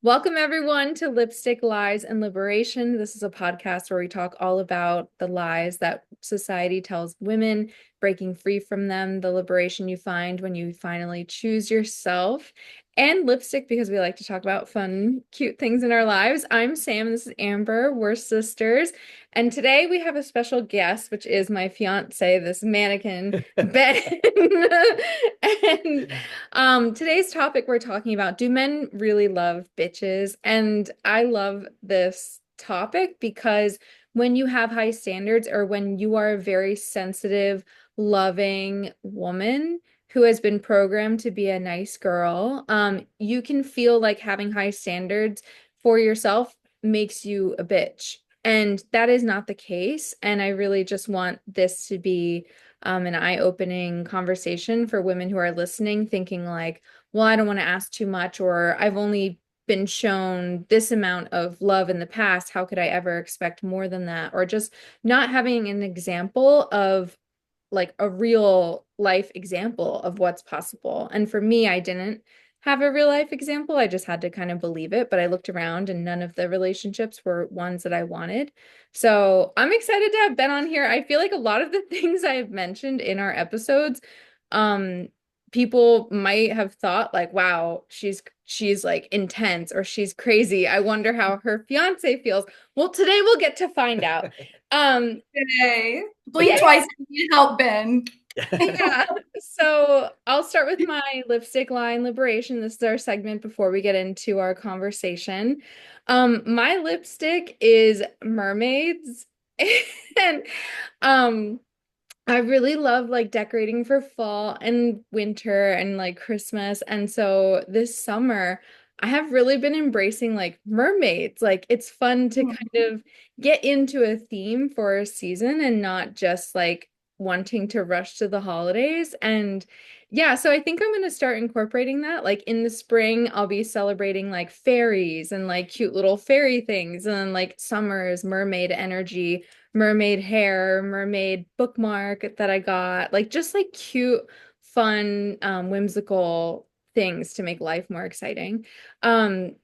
Welcome, everyone, to Lipstick, Lies, and Liberation. This is a podcast where we talk all about the lies that society tells women, breaking free from them, the liberation you find when you finally choose yourself, and lipstick because we like to talk about fun, cute things in our lives. I'm Sam, this is Amber. We're sisters. And today we have a special guest, which is my fiance, this mannequin, Ben. And today's topic we're talking about, do men really love bitches? And I love this topic because when you have high standards or when you are a very sensitive, loving woman who has been programmed to be a nice girl, you can feel like having high standards for yourself makes you a bitch. And that is not the case. And I really just want this to be an eye-opening conversation for women who are listening, thinking like, well, I don't want to ask too much, or I've only been shown this amount of love in the past. How could I ever expect more than that? Or just not having an example of like a real life example of what's possible. And for me, I didn't have a real life example. I just had to kind of believe it. But I looked around and none of the relationships were ones that I wanted. So I'm excited to have Ben on here. I feel like a lot of the things I have mentioned in our episodes, um, people might have thought like, wow, she's like intense or she's crazy. I wonder how her fiance feels. Well, today we'll get to find out. Today. Blink Yeah. twice if you need help, Ben. Yeah. So I'll start with my lipstick line liberation. This is our segment before we get into our conversation. My lipstick is mermaids. And um I really love like decorating for fall and winter and like Christmas. And so this summer, I have really been embracing like mermaids. Like it's fun to kind of get into a theme for a season and not just like wanting to rush to the holidays. And yeah, so I think I'm going to start incorporating that. Like in the spring, I'll be celebrating like fairies and like cute little fairy things. And then like summer is mermaid energy, mermaid hair, mermaid bookmark that I got, like just like cute, fun, whimsical things to make life more exciting. Um,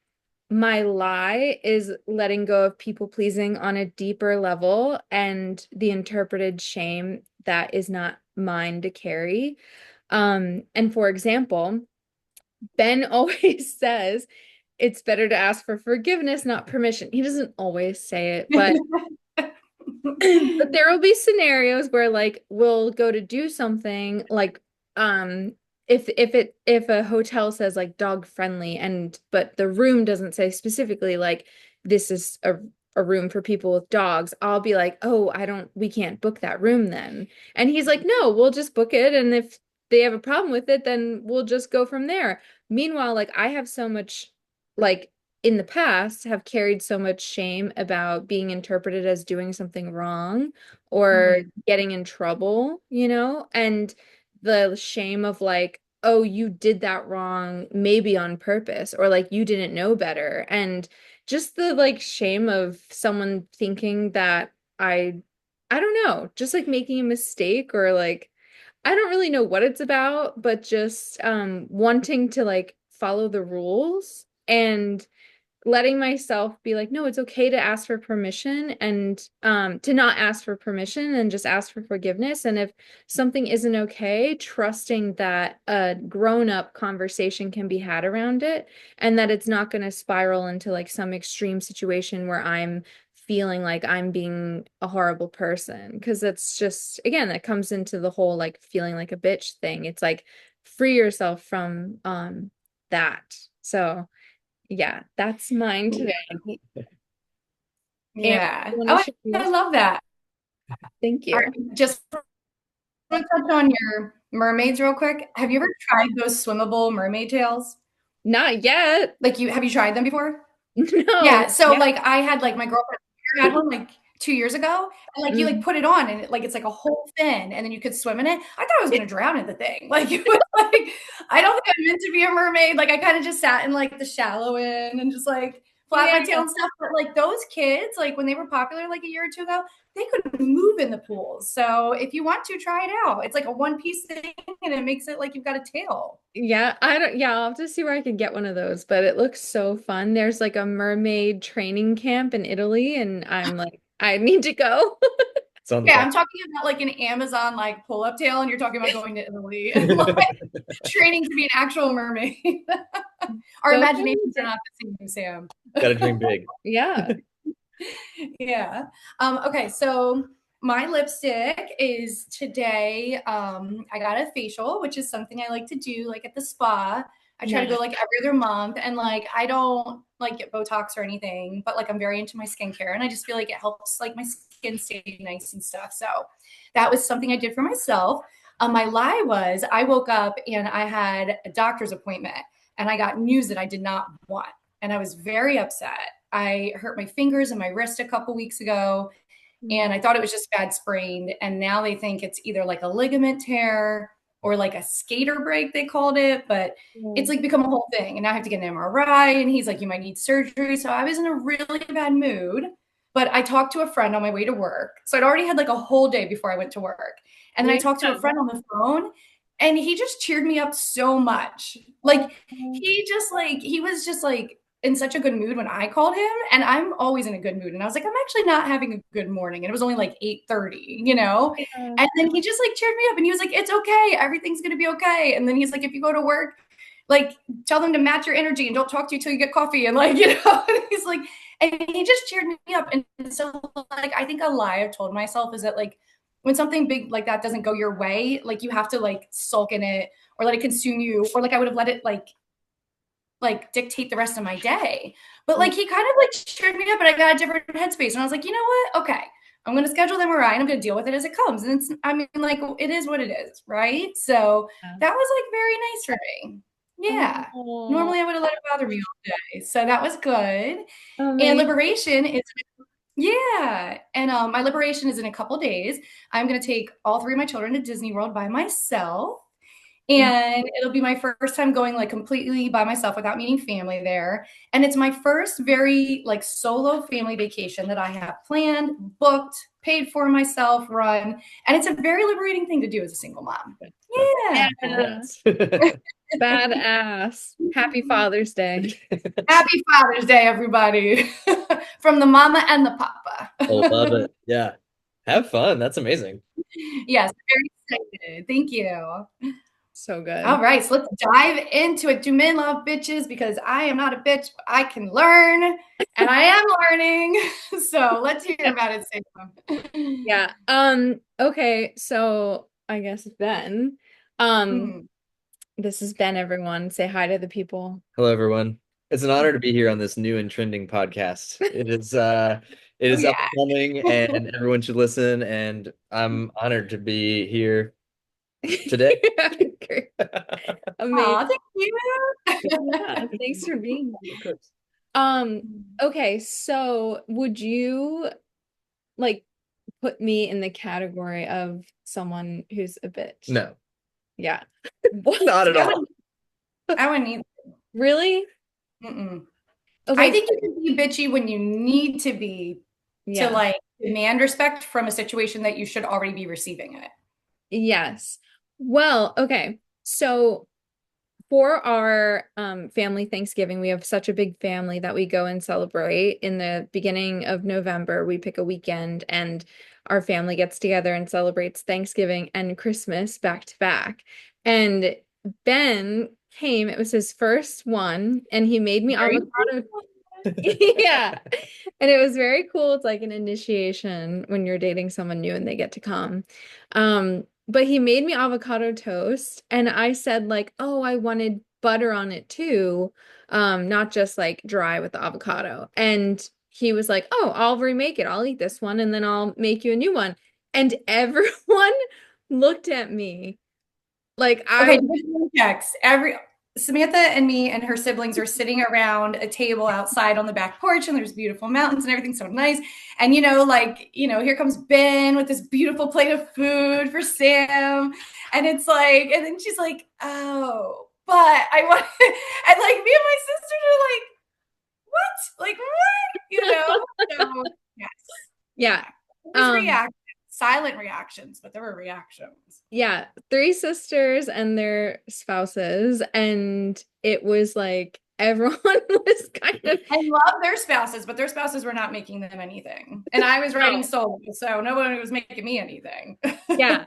my lie is letting go of people pleasing on a deeper level and the interpreted shame that is not mine to carry. And for example, Ben always says it's better to ask for forgiveness, not permission. He doesn't always say it, but but there will be scenarios where like we'll go to do something like if a hotel says like dog friendly and but the room doesn't say specifically like this is a room for people with dogs, I'll be like, "Oh, I don't we can't book that room then." And he's like, "No, we'll just book it and if they have a problem with it, then we'll just go from there." Meanwhile, like I have so much like in the past have carried so much shame about being interpreted as doing something wrong or Mhm. getting in trouble, you know? And the shame of like, oh, you did that wrong, maybe on purpose, or like you didn't know better. And just the like shame of someone thinking that I don't know, just like making a mistake or like I don't really know what it's about, but just wanting to like follow the rules and letting myself be like, no, it's okay to ask for permission and to not ask for permission and just ask for forgiveness. And if something isn't okay, trusting that a grown-up conversation can be had around it and that it's not going to spiral into like some extreme situation where I'm feeling like I'm being a horrible person. Because that's just, again, that comes into the whole like feeling like a bitch thing. It's like free yourself from that. So yeah, that's mine today. And Yeah. you want to Oh, share I yours? love that. Thank All you. right, just want to touch on your mermaids real quick. Have you ever tried those swimmable mermaid tails? Not yet. Like have you tried them before? No. Yeah. So Yeah. like I had like my girlfriend had one like 2 years ago, and like you like Mm. put it on and like it's like a whole fin, and then you could swim in it. I thought I was gonna drown in the thing. Like it was like I don't think I'm meant to be a mermaid. Like I kind of just sat in like the shallow end and just like flap Yeah. my tail and stuff. But like those kids, like when they were popular like a year or two ago, they could move in the pools. So if you want to try it out, it's like a one piece thing and it makes it like you've got a tail. Yeah, I don't, yeah, I'll have to see where I can get one of those, but it looks so fun. There's like a mermaid training camp in Italy, and I'm like, I need to go. Sounds Yeah, fun. I'm talking about like an Amazon like pull-up tail, and you're talking about going to Italy and like training to be an actual mermaid. Our Go imaginations are ahead. not the same, Sam. Gotta dream big. Yeah. Yeah. Okay, so my lipstick is today. I got a facial, which is something I like to do like at the spa. I try to go Nice. like every other month, and like I don't like get Botox or anything, but like I'm very into my skincare, and I just feel like it helps like my skin stay nice and stuff. So that was something I did for myself. My lie was I woke up and I had a doctor's appointment, and I got news that I did not want, and I was very upset. I hurt my fingers and my wrist a couple weeks ago, and I thought it was just bad sprained. And now they think it's either like a ligament tear or like a skater break, they called it. But it's Mm. like become a whole thing. And now I have to get an MRI. And he's like, you might need surgery. So I was in a really bad mood. But I talked to a friend on my way to work. So I'd already had like a whole day before I went to work. And then I Yeah. talked to a friend on the phone, and he just cheered me up so much. Like he was just like in such a good mood when I called him, and I'm always in a good mood. And I was like, I'm actually not having a good morning. And it was only like 8:30, you know? Yeah. And then he just like cheered me up, and he was like, it's okay. Everything's gonna be okay. And then he's like, if you go to work, like tell them to match your energy and don't talk to you till you get coffee. And like, and he's like, and he just cheered me up. And so like I think a lie I've told myself is that like when something big like that doesn't go your way, like you have to like sulk in it or let it consume you, or like I would have let it like dictate the rest of my day. But like he kind of like cheered me up, and I got a different headspace. And I was like, you know what? Okay, I'm gonna schedule the MRI and I'm gonna deal with it as it comes. And it's, I mean, like it is what it is, right? So that was like very nice for me. Yeah. Oh, Normally I would have let it bother me all day. So that was good. And amazing. liberation is yeah. And my liberation is in a couple days. I'm gonna take all three of my children to Disney World by myself. And it'll be my first time going like completely by myself without meeting family there. And it's my first very like solo family vacation that I have planned, booked, paid for myself, run. And it's a very liberating thing to do as a single mom. Yeah. Yeah. Congrats. Badass. Happy Father's Day. Happy Father's Day, everybody. From the mama and the papa. I love it. Yeah. Have fun. That's amazing. Yes, very excited. Thank you. So good. All right, so let's dive into it. Do men love bitches? Because I am not a bitch, but I can learn, and I am learning. So let's hear about it, Sam. Yeah. Okay, so I guess Ben. Um, Mhm. this is Ben, everyone. Say hi to the people. Hello, everyone. It's an honor to be here on this new and trending podcast. It Oh is up yeah. and coming and everyone should listen, and I'm honored to be here today. Great. Amazing. Aw, thank you. Yeah, thanks for being here. Of course. Um, okay, so would you like put me in the category of someone who's a bitch? No, Yeah. What? not at I all. wouldn't, I wouldn't either. Really? Mm-mm. I Okay, think you can be bitchy when you need to be to yeah. like demand respect from a situation that you should already be receiving it. Yes. Well, okay. So for our family Thanksgiving, we have such a big family that we go and celebrate in the beginning of November. We pick a weekend and our family gets together and celebrates Thanksgiving and Christmas back to back. And Ben came, it was his first one, and he made me Very avocado. Yeah. And it was very cool. It's like an initiation when you're dating someone new and they get to come. But he made me avocado toast and I said like, "Oh, I wanted butter on it too, not just like dry with the avocado." And he was like, "Oh, I'll remake it. I'll eat this one and then I'll make you a new one." And everyone looked at me like I Okay, context. Every Samantha and me and her siblings are sitting around a table outside on the back porch, and there's beautiful mountains and everything's so nice. And here comes Ben with this beautiful plate of food for Sam, and it's like, and then she's like, "Oh, but I want," and like me and my sisters are like, what? Like, Oh, yes. Yeah. Yeah. It was Um, reactions, silent reactions, but there were reactions. yeah, three sisters and their spouses, and it was like everyone was kind of I love their spouses, but their spouses were not making them anything. And I was writing no. solo, so nobody was making me anything. Yeah.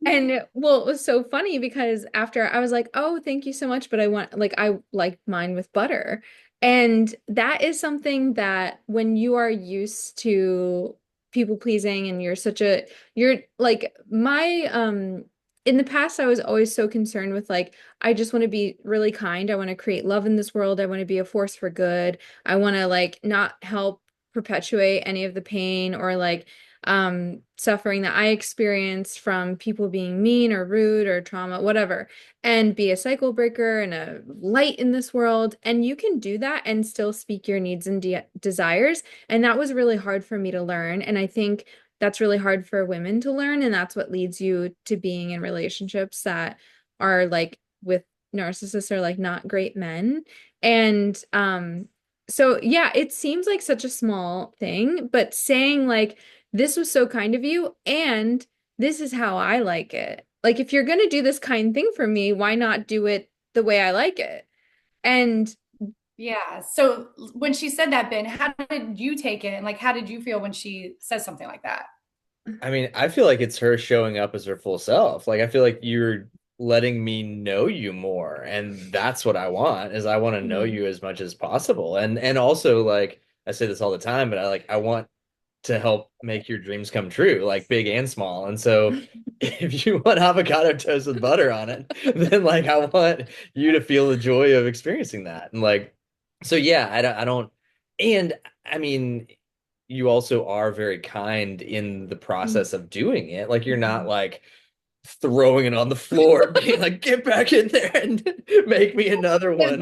And well, it was so funny because after I was like, "Oh, thank you so much, but I like mine with butter." And that is something that when you are used to people pleasing and you're like my in the past I was always so concerned with like I just want to be really kind. I want to create love in this world. I want to be a force for good. I want to like not help perpetuate any of the pain or like suffering that I experienced from people being mean or rude or trauma, whatever, and be a cycle breaker and a light in this world. And you can do that and still speak your needs and de desires. And that was really hard for me to learn. And I think that's really hard for women to learn. And that's what leads you to being in relationships that are like with narcissists or like not great men. And so yeah, it seems like such a small thing, but saying like this was so kind of you, and this is how I like it. Like, if you're going to do this kind thing for me, why not do it the way I like it? And Yeah. So when she said that, Ben, how did you take it? And like, how did you feel when she says something like that? I mean, I feel like it's her showing up as her full self. Like I feel like you're letting me know you more, and that's what I want, is I want to know Mhm. you as much as possible. And also like I say this all the time, but I want to help make your dreams come true, like big and small. And so if you want avocado toast with butter on it, then like I want you to feel the joy of experiencing that. And like, so yeah, I don't, and I mean, you also are very kind in the process of doing it. Like you're not like throwing it on the floor, being like, get back in there and make me another one.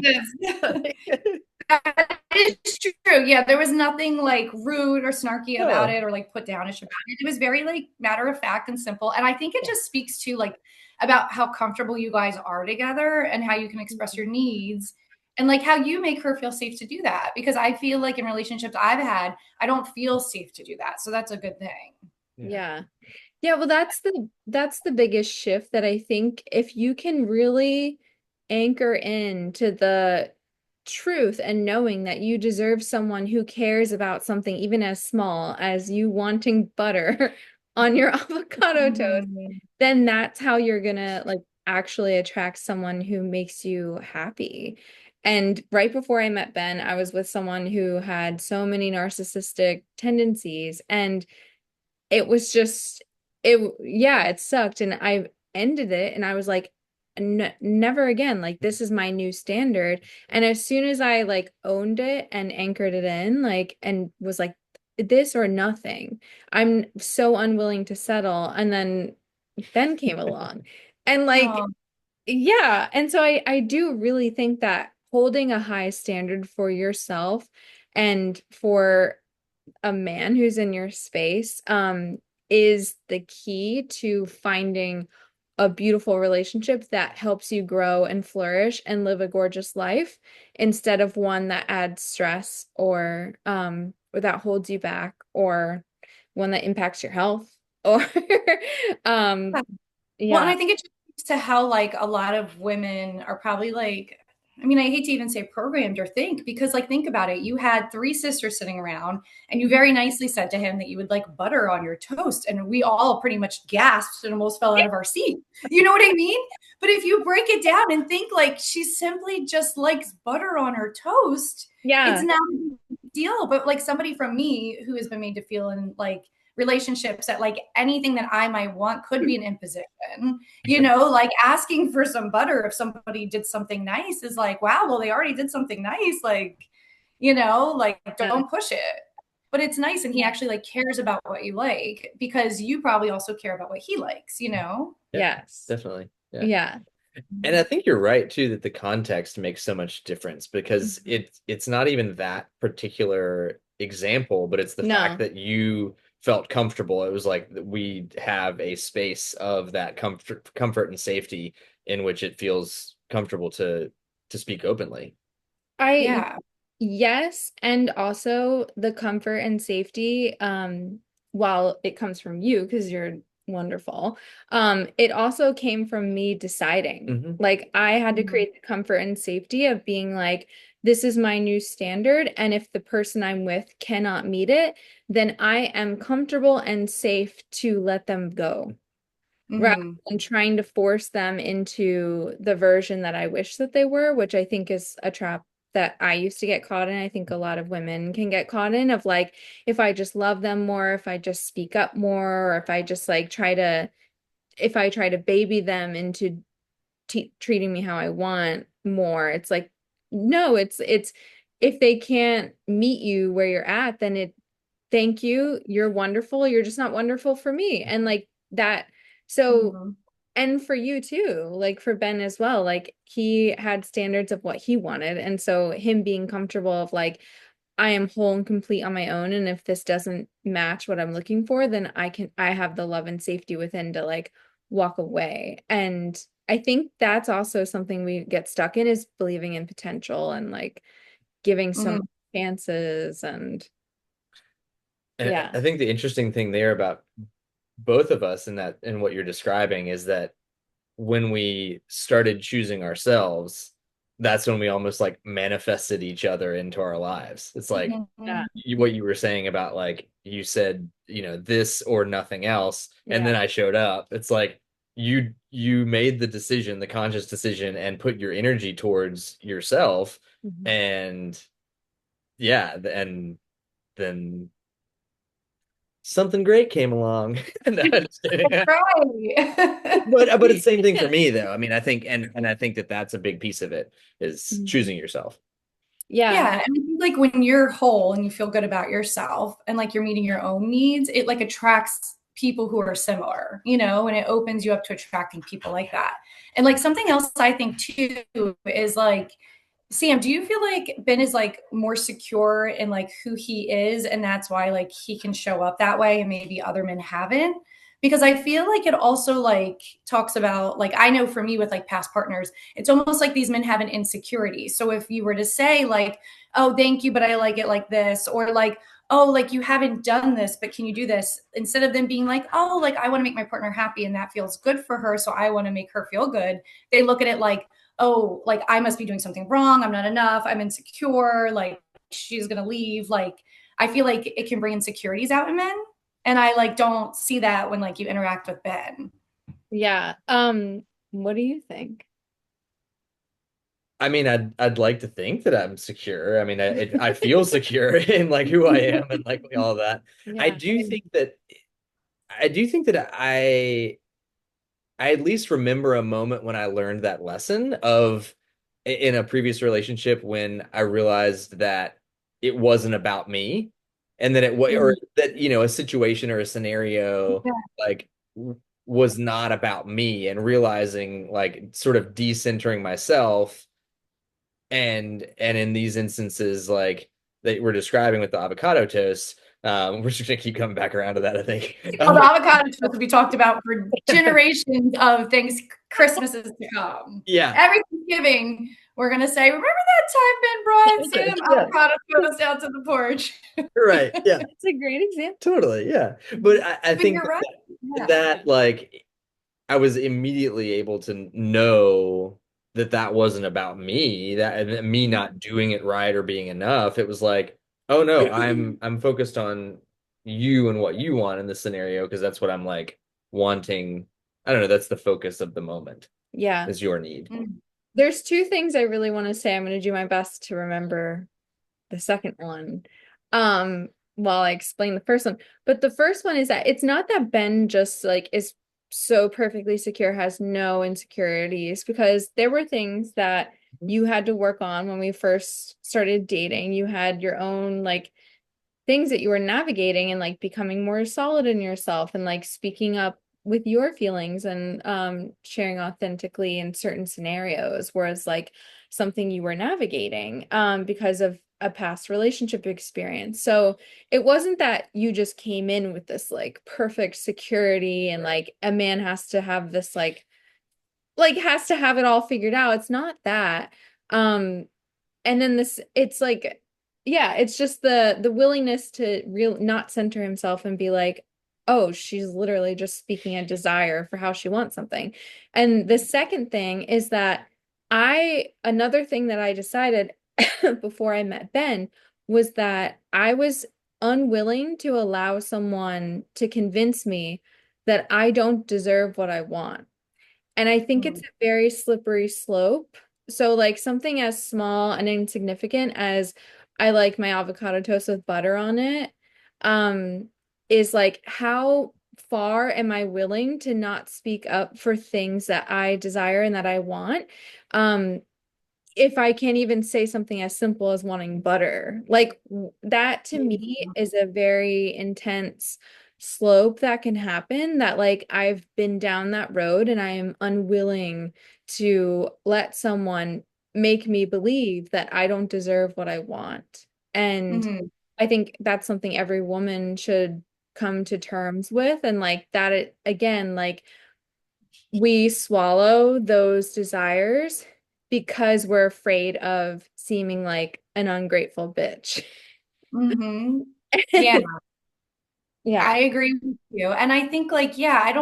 That is true. Yeah, there was nothing like rude or snarky about No. it or like put downish about it. It was very like matter of fact and simple. And I think it just speaks to like about how comfortable you guys are together and how you can express your needs and like how you make her feel safe to do that. Because I feel like in relationships I've had, I don't feel safe to do that. So that's a good thing. Yeah. Yeah. Yeah, well, that's the biggest shift that I think if you can really anchor in to the truth and knowing that you deserve someone who cares about something even as small as you wanting butter on your avocado toast, Mhm. then that's how you're gonna like actually attract someone who makes you happy. And right before I met Ben, I was with someone who had so many narcissistic tendencies, and it was just yeah, it sucked, and I ended it and I was like never again, like this is my new standard. And as soon as I like owned it and anchored it in like and was like this or nothing, I'm so unwilling to settle. And then Ben came along and like Oh, yeah, and so I do really think that holding a high standard for yourself and for a man who's in your space is the key to finding a beautiful relationship that helps you grow and flourish and live a gorgeous life instead of one that adds stress or that holds you back or one that impacts your health or um well, and yeah. I think it just speaks to how like a lot of women are probably like, I mean, I hate to even say programmed or think because like think about it. You had three sisters sitting around and you very nicely said to him that you would like butter on your toast. And we all pretty much gasped and almost fell out of our seat. You know what I mean? But if you break it down and think like she simply just likes butter on her toast, it's Yeah. not a big deal. But like somebody from me who has been made to feel in like relationships that like anything that I might want could be an imposition. You know, like asking for some butter if somebody did something nice is like, wow, well, they already did something nice. Like, you know, like Yeah. don't push it. But it's nice and he actually like cares about what you like because you probably also care about what he likes, you know? Yeah, Yes. definitely. Yeah. Yeah. And I think you're right too that the context makes so much difference because Mhm. it's not even that particular example, but it's the fact No. that you felt comfortable. It was like we have a space of that comfort and safety in which it feels comfortable to speak openly. I Yeah. Yes, and also the comfort and safety, while it comes from you because you're wonderful, it also came from me deciding. Hmm. Like I had to Mhm. create the comfort and safety of being like, this is my new standard, and if the person I'm with cannot meet it, then I am comfortable and safe to let them go rather Mhm. than trying to force them into the version that I wish that they were, which I think is a trap that I used to get caught in. I think a lot of women can get caught in of like, if I just love them more, if I just speak up more, or if I just like if I try to baby them into t treating me how I want more, it's like, no, it's if they can't meet you where you're at, then thank you, you're wonderful, you're just not wonderful for me. And like that, so Mhm. and for you too, like for Ben as well, like he had standards of what he wanted. And so him being comfortable of like, I am whole and complete on my own. And if this doesn't match what I'm looking for, then I have the love and safety within to like walk away. And I think that's also something we get stuck in is believing in potential and like giving so Mhm. many chances. And And yeah, I think the interesting thing there about both of us in that in what you're describing is that when we started choosing ourselves, that's when we almost like manifested each other into our lives. It's like yeah, Mhm. what you were saying about like you said, this or nothing else, and yeah. then I showed up. It's like you made the decision, the conscious decision, and put your energy towards yourself, Mhm. and yeah, and then something great came along. No, I'm just kidding. Right. But it's the same thing for me though. I mean, I think and I think that that's a big piece of it is Mhm. choosing yourself. Yeah. Yeah, and I think, like, when you're whole and you feel good about yourself and, like, you're meeting your own needs, it, like, attracts people who are similar, and it opens you up to attracting people like that. And, like, something else I think too is, like, Sam, do you feel like Ben is, like, more secure in, like, who he is, and that's why, like, he can show up that way and maybe other men haven't? Because I feel like it also, like, talks about, like, I know for me with, like, past partners, it's almost like these men have an insecurity. So if you were to say, like, oh, thank you, but I like it like this, or like, oh, like you haven't done this, but can you do this? Instead of them being like, oh, like I want to make my partner happy and that feels good for her. So I want to make her feel good. They look at it like, oh, like I must be doing something wrong. I'm not enough. I'm insecure. Like she's going to leave. Like I feel like it can bring insecurities out in men. And I like don't see that when like you interact with Ben. Yeah. What do you think? I mean, I'd like to think that I'm secure. I mean, I feel secure in like who I am and like all that. I Yeah. do think that I do think that I at least remember a moment when I learned that lesson of in a previous relationship when I realized that it wasn't about me and that it was or Mhm. that a situation or a scenario Yeah. like was not about me and realizing like sort of decentering myself and in these instances like that we're describing with the avocado toast, we're just gonna keep coming back around to that, I think. Oh, the avocado toast will be talked about for generations of things, Christmases to come. Yeah. Every Thanksgiving, we're gonna say, "Remember that time Ben brought Sam Yeah, avocado toast out to the porch?" you're right. Yeah. It's a great example. Totally, yeah. But I But think you're right. Yeah. that like I was immediately able to know that that wasn't about me, that and me not doing it right or being enough. It was like, oh no, I'm focused on you and what you want in this scenario because that's what I'm like wanting. I don't know, that's the focus of the moment Yeah. is your need. Mm. There's two things I really want to say. I'm going to do my best to remember the second one. Um, while I explain the first one. But the first one is that it's not that Ben just like is so perfectly secure, has no insecurities, because there were things that you had to work on when we first started dating. You had your own like things that you were navigating and like becoming more solid in yourself and like speaking up with your feelings and sharing authentically in certain scenarios, whereas like something you were navigating because of a past relationship experience. So it wasn't that you just came in with this like perfect security and like a man has to have this like has to have it all figured out. It's not that. um and then this it's like yeah, it's just the willingness to real not center himself and be like, oh, she's literally just speaking a desire for how she wants something. And the second thing is that another thing that I decided before I met Ben was that I was unwilling to allow someone to convince me that I don't deserve what I want. And I think it's Mm. a very slippery slope. So, like something as small and insignificant as I like my avocado toast with butter on it, um, is like how far am I willing to not speak up for things that I desire and that I want? Um, if I can't even say something as simple as wanting butter. Like that to me is a very intense slope that can happen that like I've been down that road and I am unwilling to let someone make me believe that I don't deserve what I want. And Mhm. I think that's something every woman should come to terms with and like that it again like we swallow those desires because we're afraid of seeming like an ungrateful bitch. Mhm. Yeah. Yeah. I agree with you. And I think like, yeah, I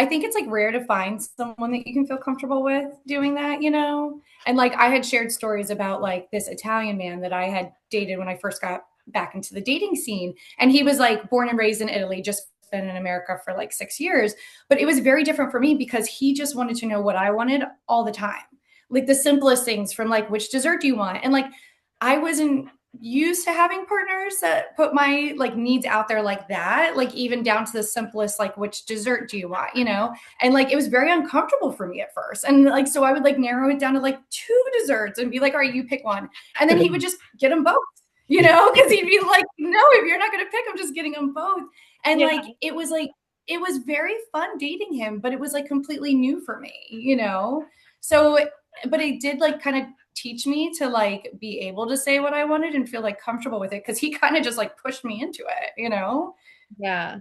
think it's like rare to find someone that you can feel comfortable with doing that, you know? And like I had shared stories about like this Italian man that I had dated when I first got back into the dating scene. And he was like born and raised in Italy, just been in America for like 6 years. But it was very different for me because he just wanted to know what I wanted all the time. Like the simplest things from like which dessert do you want? And like I wasn't used to having partners that put my like needs out there like that, like even down to the simplest like which dessert do you want, you know? And like it was very uncomfortable for me at first, and like so I would like narrow it down to like two desserts and be like, all right, you pick one, and then he would just get them both, you know, because he'd be like, no, if you're not going to pick, I'm just getting them both. And Yeah. like it was very fun dating him, but it was like completely new for me, you know? So but it did like kind of teach me to like be able to say what I wanted and feel like comfortable with it, because he kind of just like pushed me into it, you know? Yeah.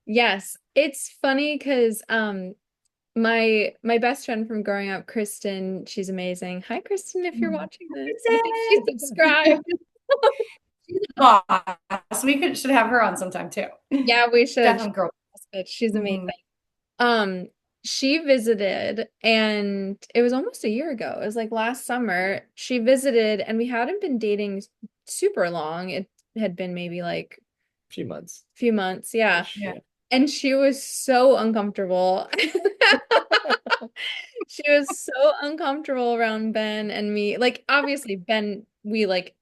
Yes. It's funny because my best friend from growing up, Kristen, she's amazing. Hi, Kristen, if you're watching this. I think she's subscribed. She's a boss. We could should have her on sometime too. Yeah, we should. Definitely girl. She's amazing. Mhm. Um, she visited and it was almost a year ago. It was like last summer. She visited and we hadn't been dating super long. It had been maybe like Few months. a few months, yeah. Yeah. Yeah. And she was so uncomfortable. She was so uncomfortable around Ben and me. Like obviously Ben, we like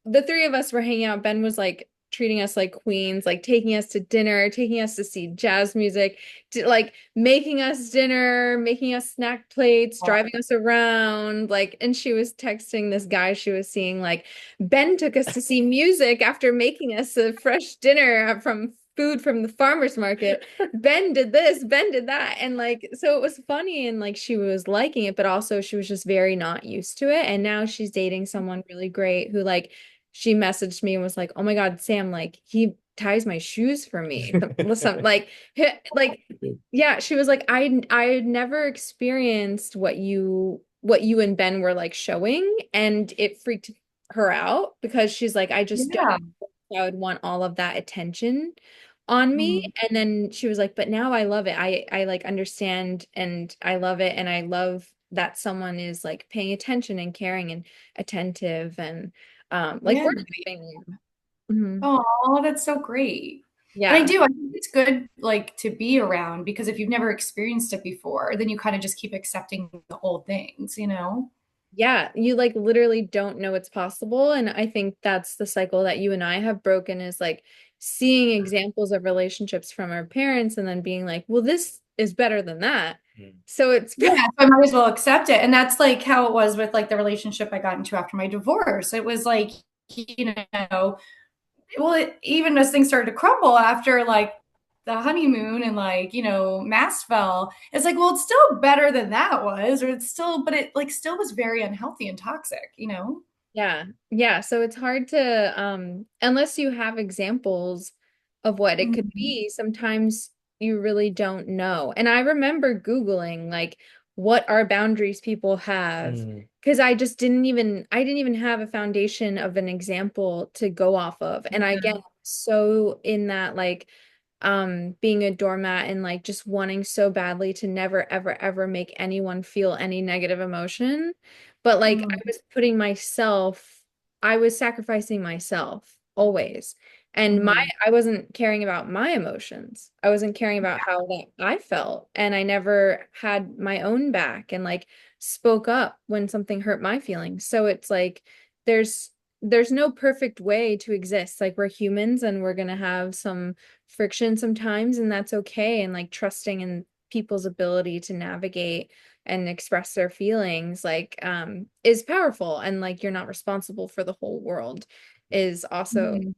the three of us were hanging out. Ben was like treating us like queens, like taking us to dinner, taking us to see jazz music, like making us dinner, making us snack plates, driving us around. Like, and she was texting this guy she was seeing, like, Ben took us to see music after making us a fresh dinner from food from the farmer's market. Ben did this, Ben did that. And like, so it was funny and like she was liking it, but also she was just very not used to it. And now she's dating someone really great who like she messaged me and was like, "Oh my God, Sam, like he ties my shoes for me." Listen, like like yeah, she was like, I had never experienced what you and Ben were like showing, and it freaked her out because she's like, I just don't Yeah. I would want all of that attention on me. Mhm. And then she was like, but now I love it. I like understand and I love it. And I love that someone is like paying attention and caring and attentive and like Yeah. we're dating. Mhm. Oh, that's so great. And I Yeah. do. I think it's good, like, to be around, because if you've never experienced it before, then you kind of just keep accepting the old things, you know? Yeah, you like literally don't know it's possible. And I think that's the cycle that you and I have broken is like seeing examples of relationships from our parents and then being like, well, this is better than that. Mm. So it's Yeah, so I might as well accept it. And that's like how it was with like the relationship I got into after my divorce. It was like, you know, well, even as things started to crumble after like the honeymoon and like, you know, mask fell, it's like, well, it's still better than that was, or it's still, but it like still was very unhealthy and toxic, you know? yeah. Yeah. So it's hard to unless you have examples of what it could Mhm. be, sometimes you really don't know. And I remember Googling like what are boundaries people have, Mm, because I didn't even have a foundation of an example to go off of. And I get so in that like being a doormat and like just wanting so badly to never ever ever make anyone feel any negative emotion. But like Mm-hmm. I was sacrificing myself always. And Mm-hmm. I wasn't caring about my emotions. I wasn't caring about how that I felt. And I never had my own back and like spoke up when something hurt my feelings. So it's like there's there's no perfect way to exist. Like we're humans and we're gonna have some friction sometimes, and that's okay. And like trusting in people's ability to navigate and express their feelings is powerful. And like you're not responsible for the whole world is also Mm-hmm.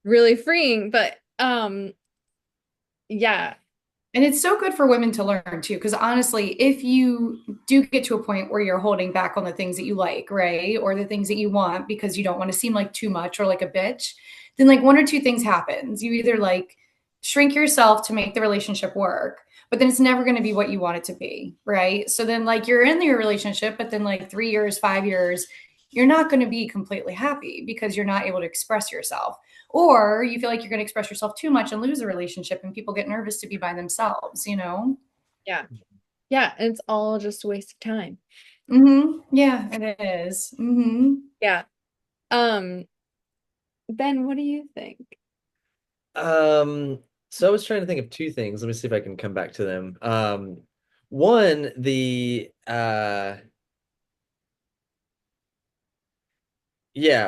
really freeing. But yeah, And it's so good for women to learn too, because honestly, if you do get to a point where you're holding back on the things that you like, right? Or the things that you want because you don't want to seem like too much or like a bitch, then like one or two things happens. You either like shrink yourself to make the relationship work, but then it's never going to be what you want it to be, right? So then like you're in your relationship, but then like 3 years, 5 years, you're not going to be completely happy because you're not able to express yourself. Or you feel like you're going to express yourself too much and lose a relationship, and people get nervous to be by themselves, you know? yeah, yeah, and it's all just a waste of time. Yeah, it is. Yeah. Um, Ben, what do you think? um, so I was trying to think of two things. Let me see if I can come back to them. One,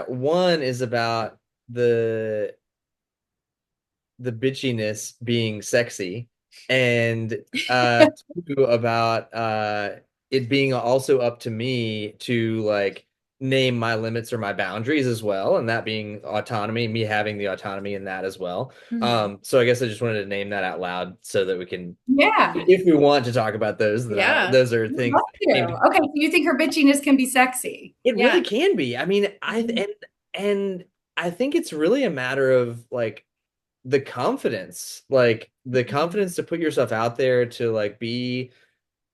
one is about the the bitchiness being sexy, and two about it being also up to me to like name my limits or my boundaries as well, and that being autonomy, me having the autonomy in that as well. Mhm. So I guess I just wanted to name that out loud so that we can, Yeah, if we want to talk about those, then Yeah. those are I'd things love that came to. to. Okay, so you think her bitchiness can be sexy? It really Yeah. can be. I mean, Mhm. and I think it's really a matter of like the confidence to put yourself out there, to like be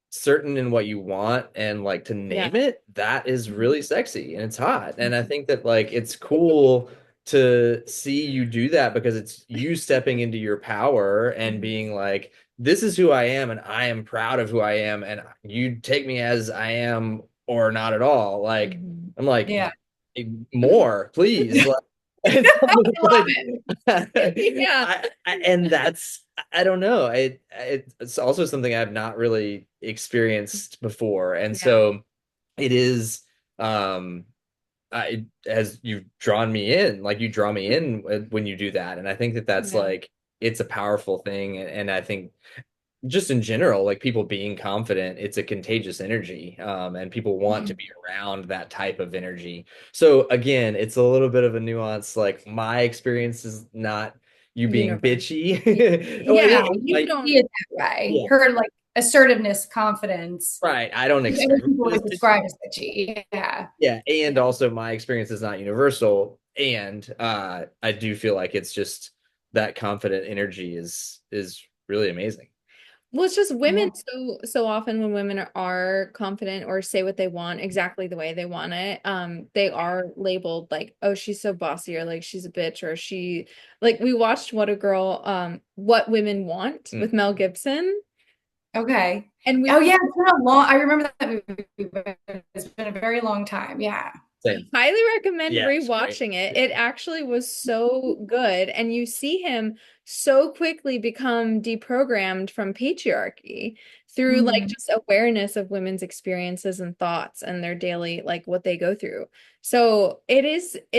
certain in what you want and like to Yeah. name it. That is really sexy and it's hot. And I think that like it's cool to see you do that because it's you stepping into your power and Mhm. being like, this is who I am and I am proud of who I am, and you take me as I am or not at all. Like Mhm. I'm like, Yeah. more, please. Like, and so I it's love like it. Yeah. and that's, I don't know. It's also something I've not really experienced before, and Yeah. so it is. Um, as you've drawn me in, like you draw me in when you do that, and I think that that's Yeah. like it's a powerful thing, and I think just in general, like people being confident, it's a contagious energy. And people want to Mhm. be around that type of energy. So again, it's a little bit of a nuance. Like my experience is not you being Universe. bitchy. Well, Yeah, it you might, see it that way. yeah, Her like assertiveness, confidence. right. I don't Other experience people would it. describe as bitchy. Yeah. Yeah, and Yeah. also my experience is not universal, and I do feel like it's just that confident energy is really amazing. Well, it's just women Yeah. so often when women are confident or say what they want exactly the way they want it, they are labeled like, oh, she's so bossy, or like she's a bitch, or she like we watched What Women Want Mm, with Mel Gibson. Okay. And Oh we yeah, it's been a long. I remember that movie, but it's been a very long time. Yeah. same. highly recommend Yeah, it's great. rewatching it. It actually was so good. And you see him so quickly become deprogrammed from patriarchy through like Mhm. just awareness of women's experiences and thoughts and their daily, like what they go through. So it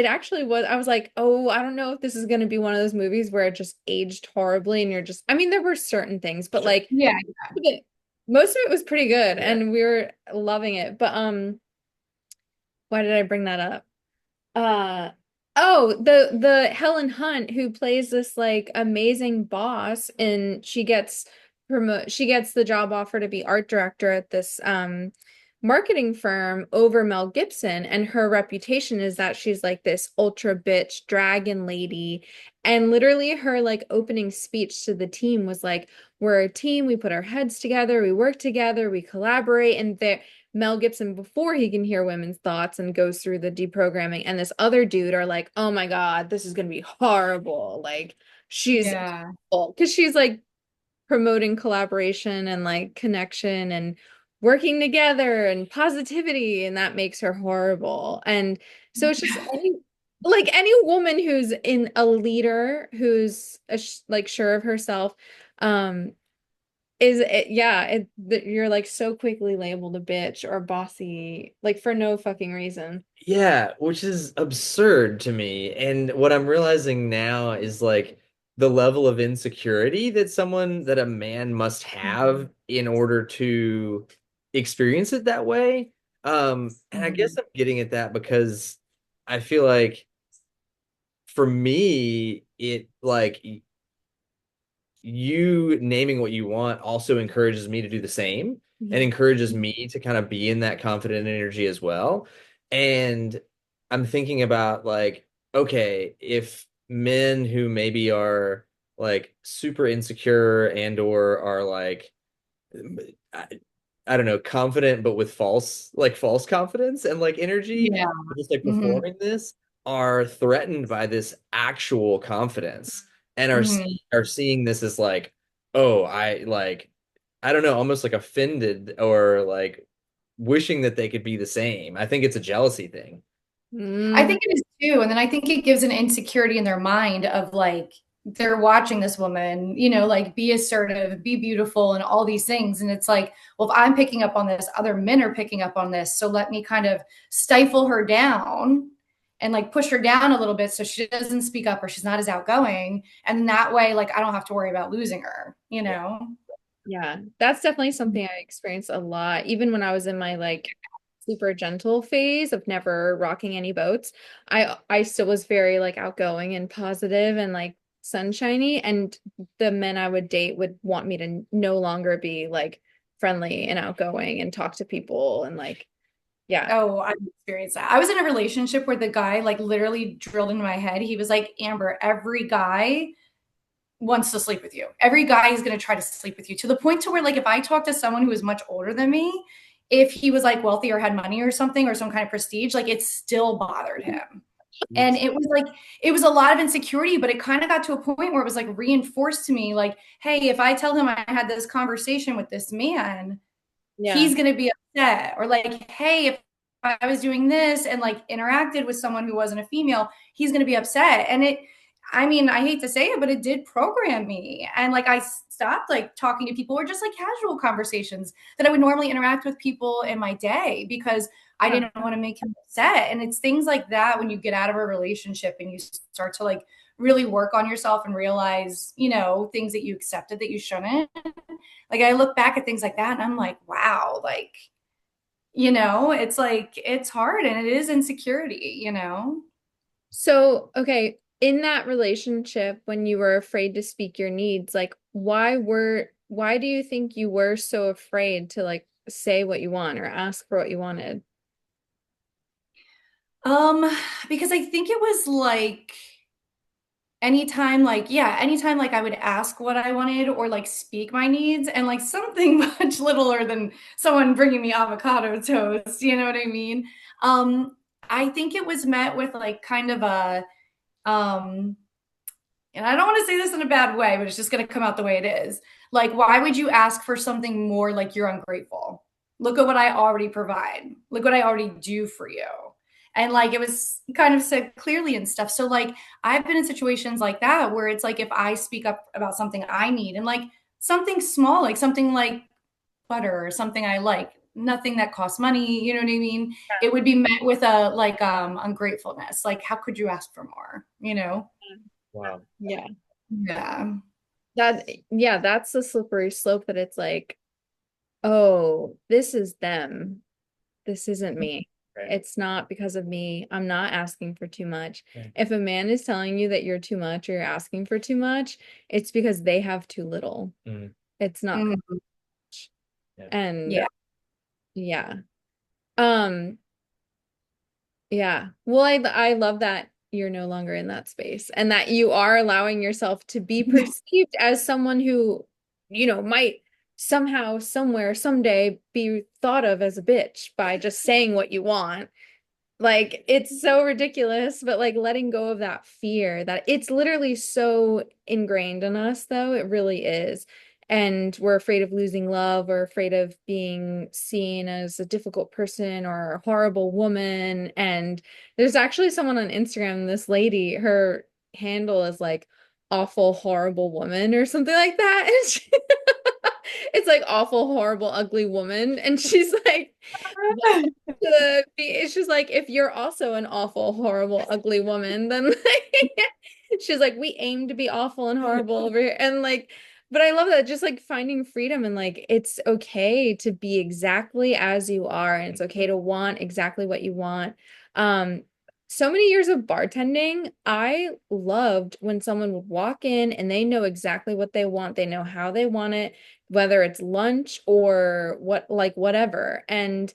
actually was, I was like, oh, I don't know if this is going to be one of those movies where it just aged horribly and you're just, I mean, there were certain things, but Sure. like Yeah. most of it was pretty good Yeah. and we were loving it. But, why did I bring that up? Uh oh, the Helen Hunt who plays this like amazing boss, and she gets the job offer to be art director at this marketing firm over Mel Gibson, and her reputation is that she's like this ultra bitch dragon lady. And literally her like opening speech to the team was like, we're a team, we put our heads together, we work together, we collaborate. And there Mel Gibson, before he can hear women's thoughts and goes through the deprogramming, and this other dude are like, oh my God, this is gonna be horrible. Like she's Yeah. because she's like promoting collaboration and like connection and working together and positivity, and that makes her horrible. And so it's just any woman who's in a leader who's like sure of herself um is it, yeah, you're like so quickly labeled a bitch or bossy like for no fucking reason. Yeah, which is absurd to me. And what I'm realizing now is like the level of insecurity that a man must have in order to experience it that way. And I guess Mhm. I'm getting at that because I feel like for me, it like you naming what you want also encourages me to do the same and Mhm. encourages me to kind of be in that confident energy as well. And I'm thinking about like, okay, if men who maybe are like super insecure and or are like I, I don't know, confident but with false confidence and like energy, Yeah. just like Hmm. performing this, are threatened by this actual confidence and Hmm. are seeing this as like, oh, I don't know, almost like offended or like wishing that they could be the same. I think it's a jealousy thing. I Mm, think it is too. And then I think it gives an insecurity in their mind of like, they're watching this woman, like be assertive, be beautiful, and all these things. And it's like, well, if I'm picking up on this, other men are picking up on this. So let me kind of stifle her down and like push her down a little bit so she doesn't speak up or she's not as outgoing. And that way, like, I don't have to worry about losing her, you Yeah. know? yeah, that's definitely something I experienced a lot, even when I was in my like super gentle phase of never rocking any boats. I still was very like outgoing and positive and like sunshiny, and the men I would date would want me to no longer be like friendly and outgoing and talk to people and like yeah. Oh, I've experienced that. I was in a relationship where the guy like literally drilled into my head. He was like, Amber, every guy wants to sleep with you. Every guy is going to try to sleep with you to the point to where like if I talk to someone who is much older than me, if he was like wealthy or had money or something or some kind of prestige, like it still bothered him. And Jeez. it was like it was a lot of insecurity, but it kind of got to a point where it was like reinforced to me like, hey, if I tell him I had this conversation with this man, Yeah. he's going to be upset. Or like, hey, if I was doing this and like interacted with someone who wasn't a female, he's going to be upset. And I mean, I hate to say it, but it did program me. And like, I stopped like talking to people or just like casual conversations that I would normally interact with people in my day because I Yeah. didn't want to make him upset. And it's things like that when you get out of a relationship and you start to like really work on yourself and realize, things that you accepted that you shouldn't. Like I look back at things like that and I'm like, wow, like, it's like it's hard and it is insecurity. So, okay, in that relationship when you were afraid to speak your needs, like why do you think you were so afraid to like say what you want or ask for what you wanted? Um, because I think it was like anytime like I would ask what I wanted or like speak my needs and like something much littler than someone bringing me avocado toast, you know what I mean? Um, I think it was met with like kind of a um and I don't want to say this in a bad way, but it's just going to come out the way it is. Like, why would you ask for something more like you're ungrateful? Look at what I already provide. Look what I already do for you. And like, it was kind of said clearly and stuff. So, like, I've been in situations like that where it's like if I speak up about something I need and like something small, like something like butter or something I like, nothing that costs money, you know what I mean? It would be met with a like ungratefulness. Like, how could you ask for more, you know? Wow. Yeah. Yeah. Yeah, that's the slippery slope that it's like, oh, this is them. This isn't me. Right. It's not because of me. I'm not asking for too much. Right. If a man is telling you that you're too much or you're asking for too much, it's because they have too little. Mm, It's not. Mhm. yeah. And Yeah. yeah. Um, yeah. Well, I love that you're no longer in that space and that you are allowing yourself to be perceived as someone who, might somehow, somewhere, someday be thought of as a bitch by just saying what you want. Like it's so ridiculous, but like letting go of that fear that it's literally so ingrained in us, though, it really is. And we're afraid of losing love or afraid of being seen as a difficult person or a horrible woman. And there's actually someone on Instagram, this lady, her handle is like awful, horrible woman or something like that. And it's like awful, horrible, ugly woman. And she's like, it's just like if you're also an awful, horrible, ugly woman, then like, she's like, we aim to be awful and horrible over here. And like, but I love that just like finding freedom and like it's okay to be exactly as you are, and it's okay to want exactly what you want. Um, so many years of bartending, I loved when someone would walk in and they know exactly what they want, they know how they want it, whether it's lunch or what, like whatever. And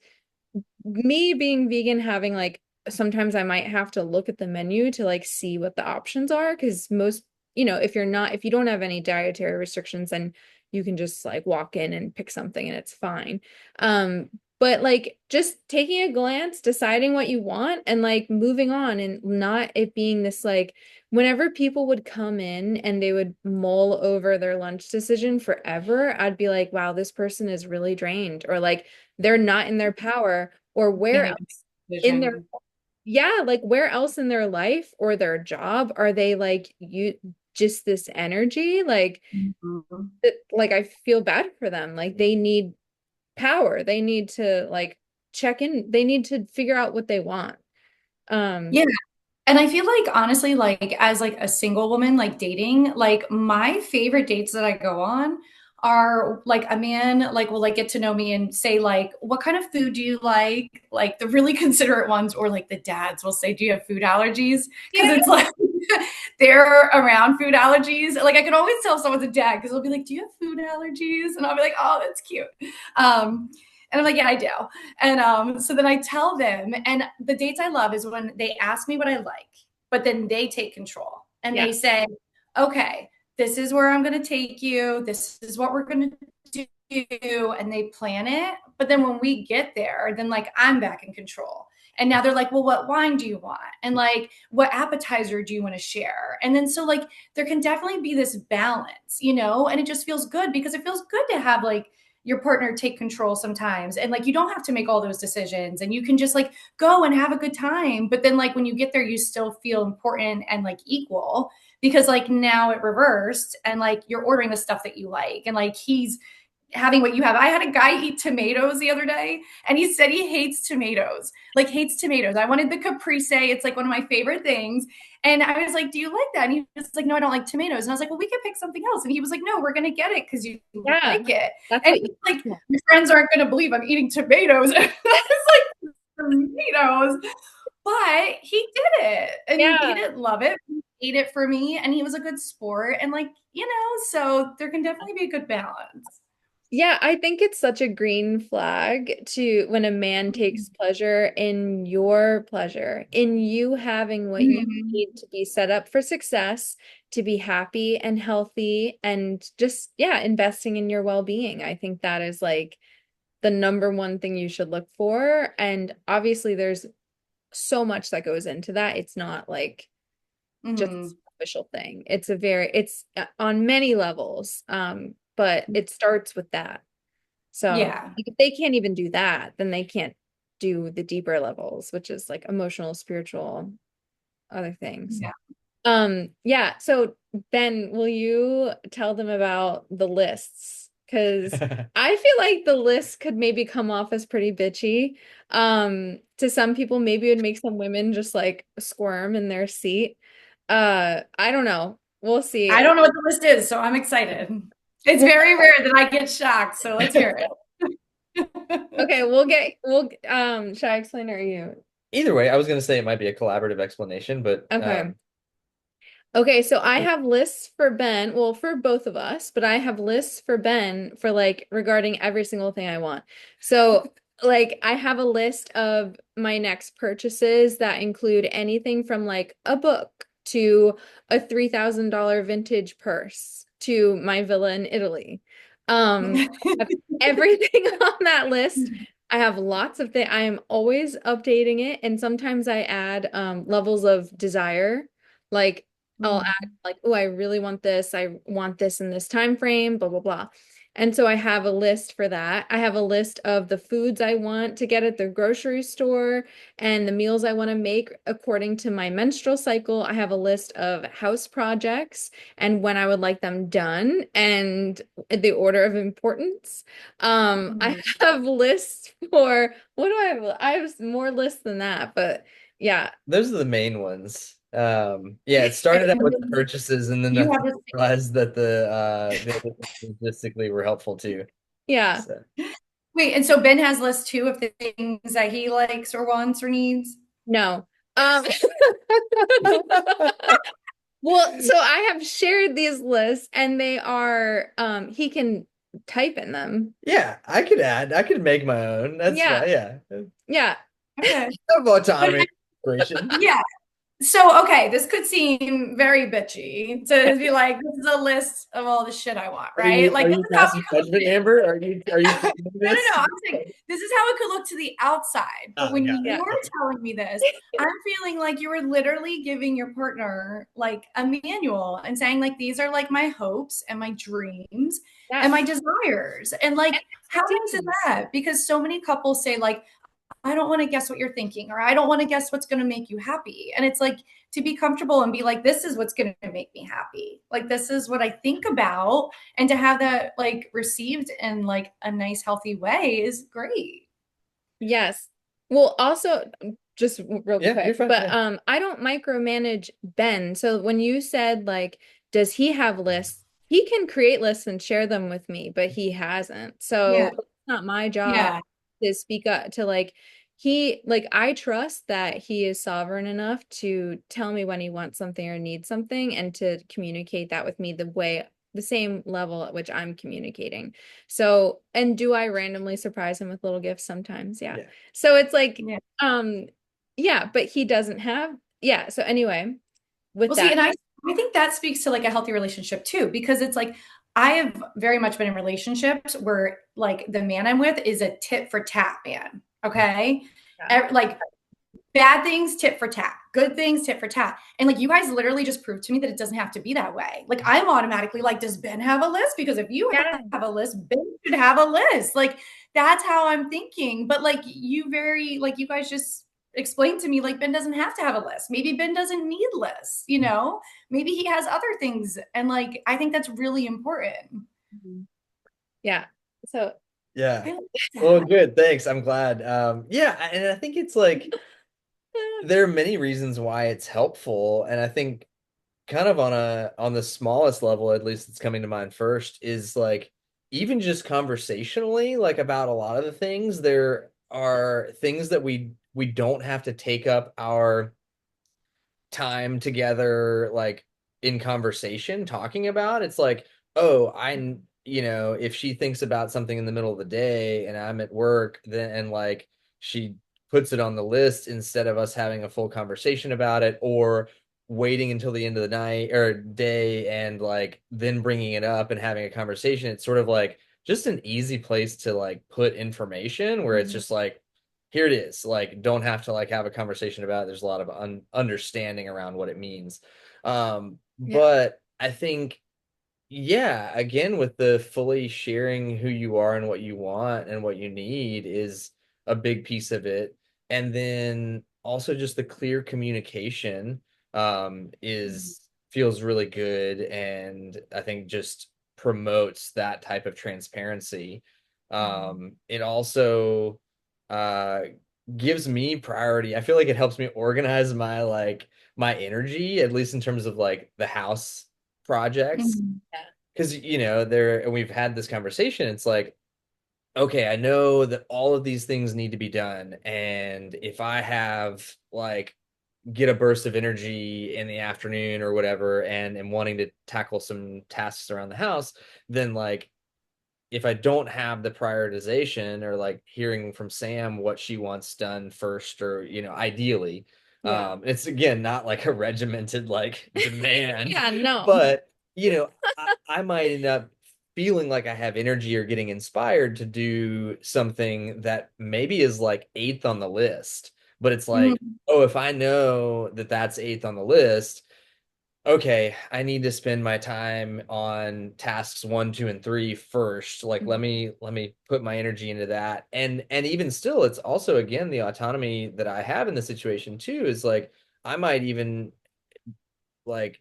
me being vegan, having like sometimes I might have to look at the menu to like see what the options are because most, if you don't have any dietary restrictions, then you can just like walk in and pick something and it's fine. But like just taking a glance, deciding what you want and like moving on and not it being this like whenever people would come in and they would mull over their lunch decision forever, I'd be like, wow, this person is really drained or like they're not in their power or where Can't even else in their vision. yeah, like where else in their life or their job are they like you just this energy like Mhm. like I feel bad for them, like they need power, they need to like check in, they need to figure out what they want. um Yeah. And I feel like honestly, like as like a single woman, like dating, like my favorite dates that I go on are like a man like will like get to know me and say like, what kind of food do you like? Like the really considerate ones, or like the dads will say, do you have food allergies? Because yeah, it's like they're around food allergies. Like I can always tell someone's a dad because they'll be like, do you have food allergies? And I'll be like, oh, that's cute. Um, and I'm like, yeah, I do. And so then I tell them, and the dates I love is when they ask me what I like, but then they take control and yeah, they say, okay, this is where I'm going to take you. This is what we're going to do. And they plan it. But then when we get there, then like I'm back in control. And now they're like, well, what wine do you want? And like, what appetizer do you want to share? And then so like there can definitely be this balance, and it just feels good because it feels good to have like your partner take control sometimes. And like you don't have to make all those decisions and you can just like go and have a good time. But then like when you get there, you still feel important and like equal because like now it reversed and like you're ordering the stuff that you like and like he's having what you have. I had a guy eat tomatoes the other day and he said he hates tomatoes, like hates tomatoes. I wanted the caprese. It's like one of my favorite things. And I was like, do you like that? And he was like, no, I don't like tomatoes. And I was like, well, we could pick something else. And he was like, no, we're going to get it because you yeah, like it. that's And what you he's like, want. my friends aren't going to believe I'm eating tomatoes. And I was like, tomatoes. But he did it and he Yeah. didn't love it. He ate it for me and he was a good sport. And like, so there can definitely be a good balance. Yeah, I think it's such a green flag to when a man takes pleasure in your pleasure, in you having what you Mhm. need to be set up for success, to be happy and healthy, and just, yeah, investing in your well-being. I think that is like the number one thing you should look for. And obviously, there's so much that goes into that. It's not like just Mhm. a superficial thing. It's on many levels. But it starts with that. So Yeah. like, if they can't even do that, then they can't do the deeper levels, which is like emotional, spiritual, other things. Yeah. Yeah. So Ben, will you tell them about the lists? Because I feel like the list could maybe come off as pretty bitchy. To some people, maybe it would make some women just like squirm in their seat. I don't know. We'll see. I don't know what the list is, so I'm excited. It's Well, very rare that I get shocked, so let's hear it. okay, should I explain or you? Either way, I was gonna say it might be a collaborative explanation, but Okay. Okay, so I have lists for Ben, well, for both of us, but I have lists for Ben for like regarding every single thing I want. So like I have a list of my next purchases that include anything from like a book to a $3,000 vintage purse to my villa in Italy. I have everything on that list. I have lots of things. I am always updating it, and sometimes I add levels of desire. Like I'll add like, oh, I really want this. I want this in this time frame, blah blah blah. And so I have a list for that. I have a list of the foods I want to get at the grocery store and the meals I want to make according to my menstrual cycle. I have a list of house projects and when I would like them done and the order of importance. I have lists for what do I have? I have more lists than that, but yeah. Those are the main ones. Yeah, it started out with the purchases, and then I You have this. realized that the other things logistically were helpful too. Yeah. So Wait, and so Ben has lists too of the things that he likes or wants or needs? No. Um Well, so I have shared these lists and they are he can type in them. yeah, I could make my own. That's Yeah. fine. Yeah. Yeah. Okay. Have But autonomy, inspiration. yeah. So, okay, this could seem very bitchy to be like, this is a list of all the shit I want, right? Are Like, this you is how passing judgment, Amber? Are you no, claiming no, this? no. I'm saying this is how it could look to the outside. But Oh, when got Yeah. you're it. telling me this, I'm feeling like you were literally giving your partner like a manual and saying, like, these are like my hopes and my dreams and Yes. my desires. And And like, how nice is expectations. that? Because so many couples say, like, I don't want to guess what you're thinking, or I don't want to guess what's going to make you happy. And it's like to be comfortable and be like, this is what's going to make me happy. Like, this is what I think about. And to have that like received in like a nice, healthy way is great. Yes. Well, also just real Yeah, you're quick, fine. but Yeah. I don't micromanage Ben. So when you said like does he have lists? He can create lists and share them with me, but he hasn't. Yeah. So it's not my job Yeah. to speak up to like he like I trust that he is sovereign enough to tell me when he wants something or needs something and to communicate that with me the same level at which I'm communicating. So, and do I randomly surprise him with little gifts sometimes? Yeah. Yeah. So it's like, Yeah. um, yeah, but he doesn't have, yeah. So anyway, with Well, see, that, and I think that speaks to like a healthy relationship too, because it's like I have very much been in relationships where like the man I'm with is a tit for tat man. Okay. yeah, Like bad things, tit for tat. Good things, tit for tat. And like you guys literally just proved to me that it doesn't have to be that way. Like I'm automatically like, does Ben have a list? Because if you yeah, have a list, Ben should have a list. Like that's how I'm thinking. But like you very like you guys just explained to me like Ben doesn't have to have a list. Maybe Ben doesn't need lists, you know? Maybe he has other things. And like I think that's really important. mhm, yeah. So, Yeah. I like Well, that. good. Thanks. I'm glad. Yeah, and I think it's like there are many reasons why it's helpful, and I think kind of on the smallest level, at least it's coming to mind first, is like even just conversationally, like about a lot of the things, there are things that we don't have to take up our time together like in conversation talking about. It's like, oh, if she thinks about something in the middle of the day and I'm at work, then and like she puts it on the list instead of us having a full conversation about it, or waiting until the end of the night or day and like then bringing it up and having a conversation. It's sort of like just an easy place to like put information where it's Mhm. just like here it is. Like, don't have to like have a conversation about it. There's a lot of understanding around what it means. Yeah. But I think, yeah, again, with the fully sharing who you are and what you want and what you need is a big piece of it. And then also just the clear communication Mhm. is feels really good, and I think just promotes that type of transparency. Mhm. It also uh gives me priority. I feel like it helps me organize my energy, at least in terms of like the house projects. Mhm. yeah, Because there, and we've had this conversation, it's like, okay, I know that all of these things need to be done, and if I have like get a burst of energy in the afternoon or whatever and am wanting to tackle some tasks around the house, then like if I don't have the prioritization or like hearing from Sam what she wants done first, or ideally, Yeah. it's again not like a regimented like demand, Yeah, no. but I might end up feeling like I have energy or getting inspired to do something that maybe is like eighth on the list, but it's like, Mhm. oh, if I know that that's eighth on the list, okay, I need to spend my time on tasks one, two, and three first. Like let me put my energy into that. And even still, it's also again the autonomy that I have in the situation too, is like I might even like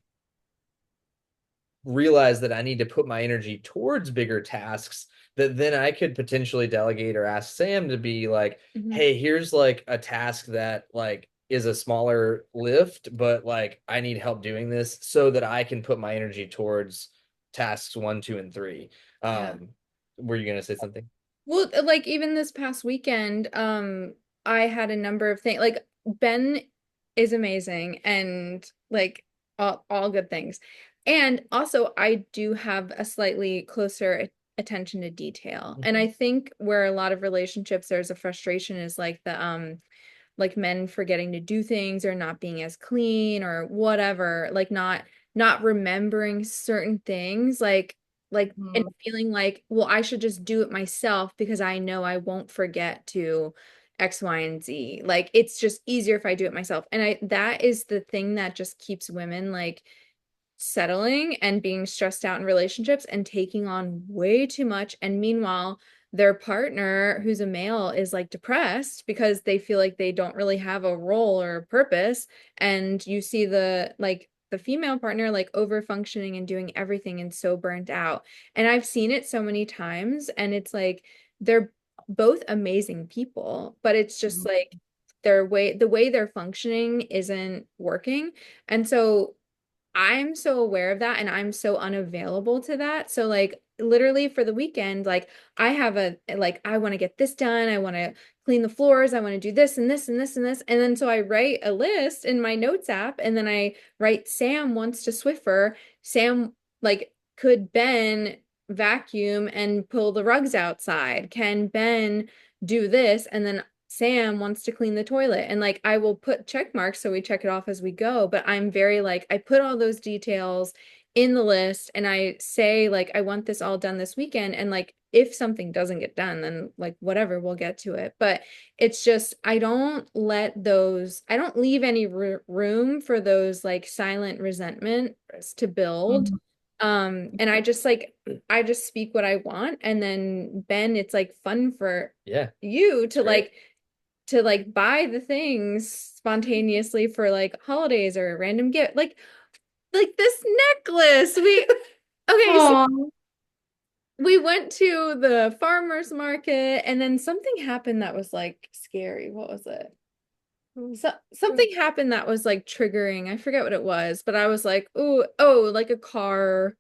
realize that I need to put my energy towards bigger tasks that then I could potentially delegate or ask Sam to be like, Mhm. hey, here's like a task that like is a smaller lift, but like I need help doing this so that I can put my energy towards tasks one, two, and three. Yeah. Were you gonna say something? Well, like even this past weekend, I had a number of things. Like Ben is amazing and like all good things. And also I do have a slightly closer attention to detail. And I think where a lot of relationships there's a frustration is like men forgetting to do things or not being as clean or whatever, like not remembering certain things, like and Mhm. feeling like, well, I should just do it myself because I know I won't forget to X, Y, and Z. Like it's just easier if I do it myself. And I that is the thing that just keeps women like settling and being stressed out in relationships and taking on way too much. And meanwhile, their partner, who's a male, is like depressed because they feel like they don't really have a role or a purpose. And you see the female partner like over functioning and doing everything and so burnt out. And I've seen it so many times, and it's like they're both amazing people, but it's just Mhm. like the way they're functioning isn't working. And so I'm so aware of that and I'm so unavailable to that. So like literally for the weekend, like I have a like I want to get this done. I want to clean the floors. I want to do this and this and this and this. And then so I write a list in my notes app and then I write Sam wants to Swiffer. Sam like could Ben vacuum and pull the rugs outside? Can Ben do this? And then Sam wants to clean the toilet. And like I will put check marks so we check it off as we go. But I'm very like, I put all those details in the list and I say, like, I want this all done this weekend. And like, if something doesn't get done, then like, whatever, we'll get to it. But it's just, I don't leave any room for those like silent resentments to build. Mhm. And I just speak what I want. And then Ben, it's like fun for Yeah, you it's great. to like buy the things spontaneously for like holidays or a random gift. Like this necklace. We okay, so Aw. we went to the farmer's market and then something happened that was like scary. What was it? So something happened that was like triggering. I forget what it was, but I was like, "Ooh, oh, like a car."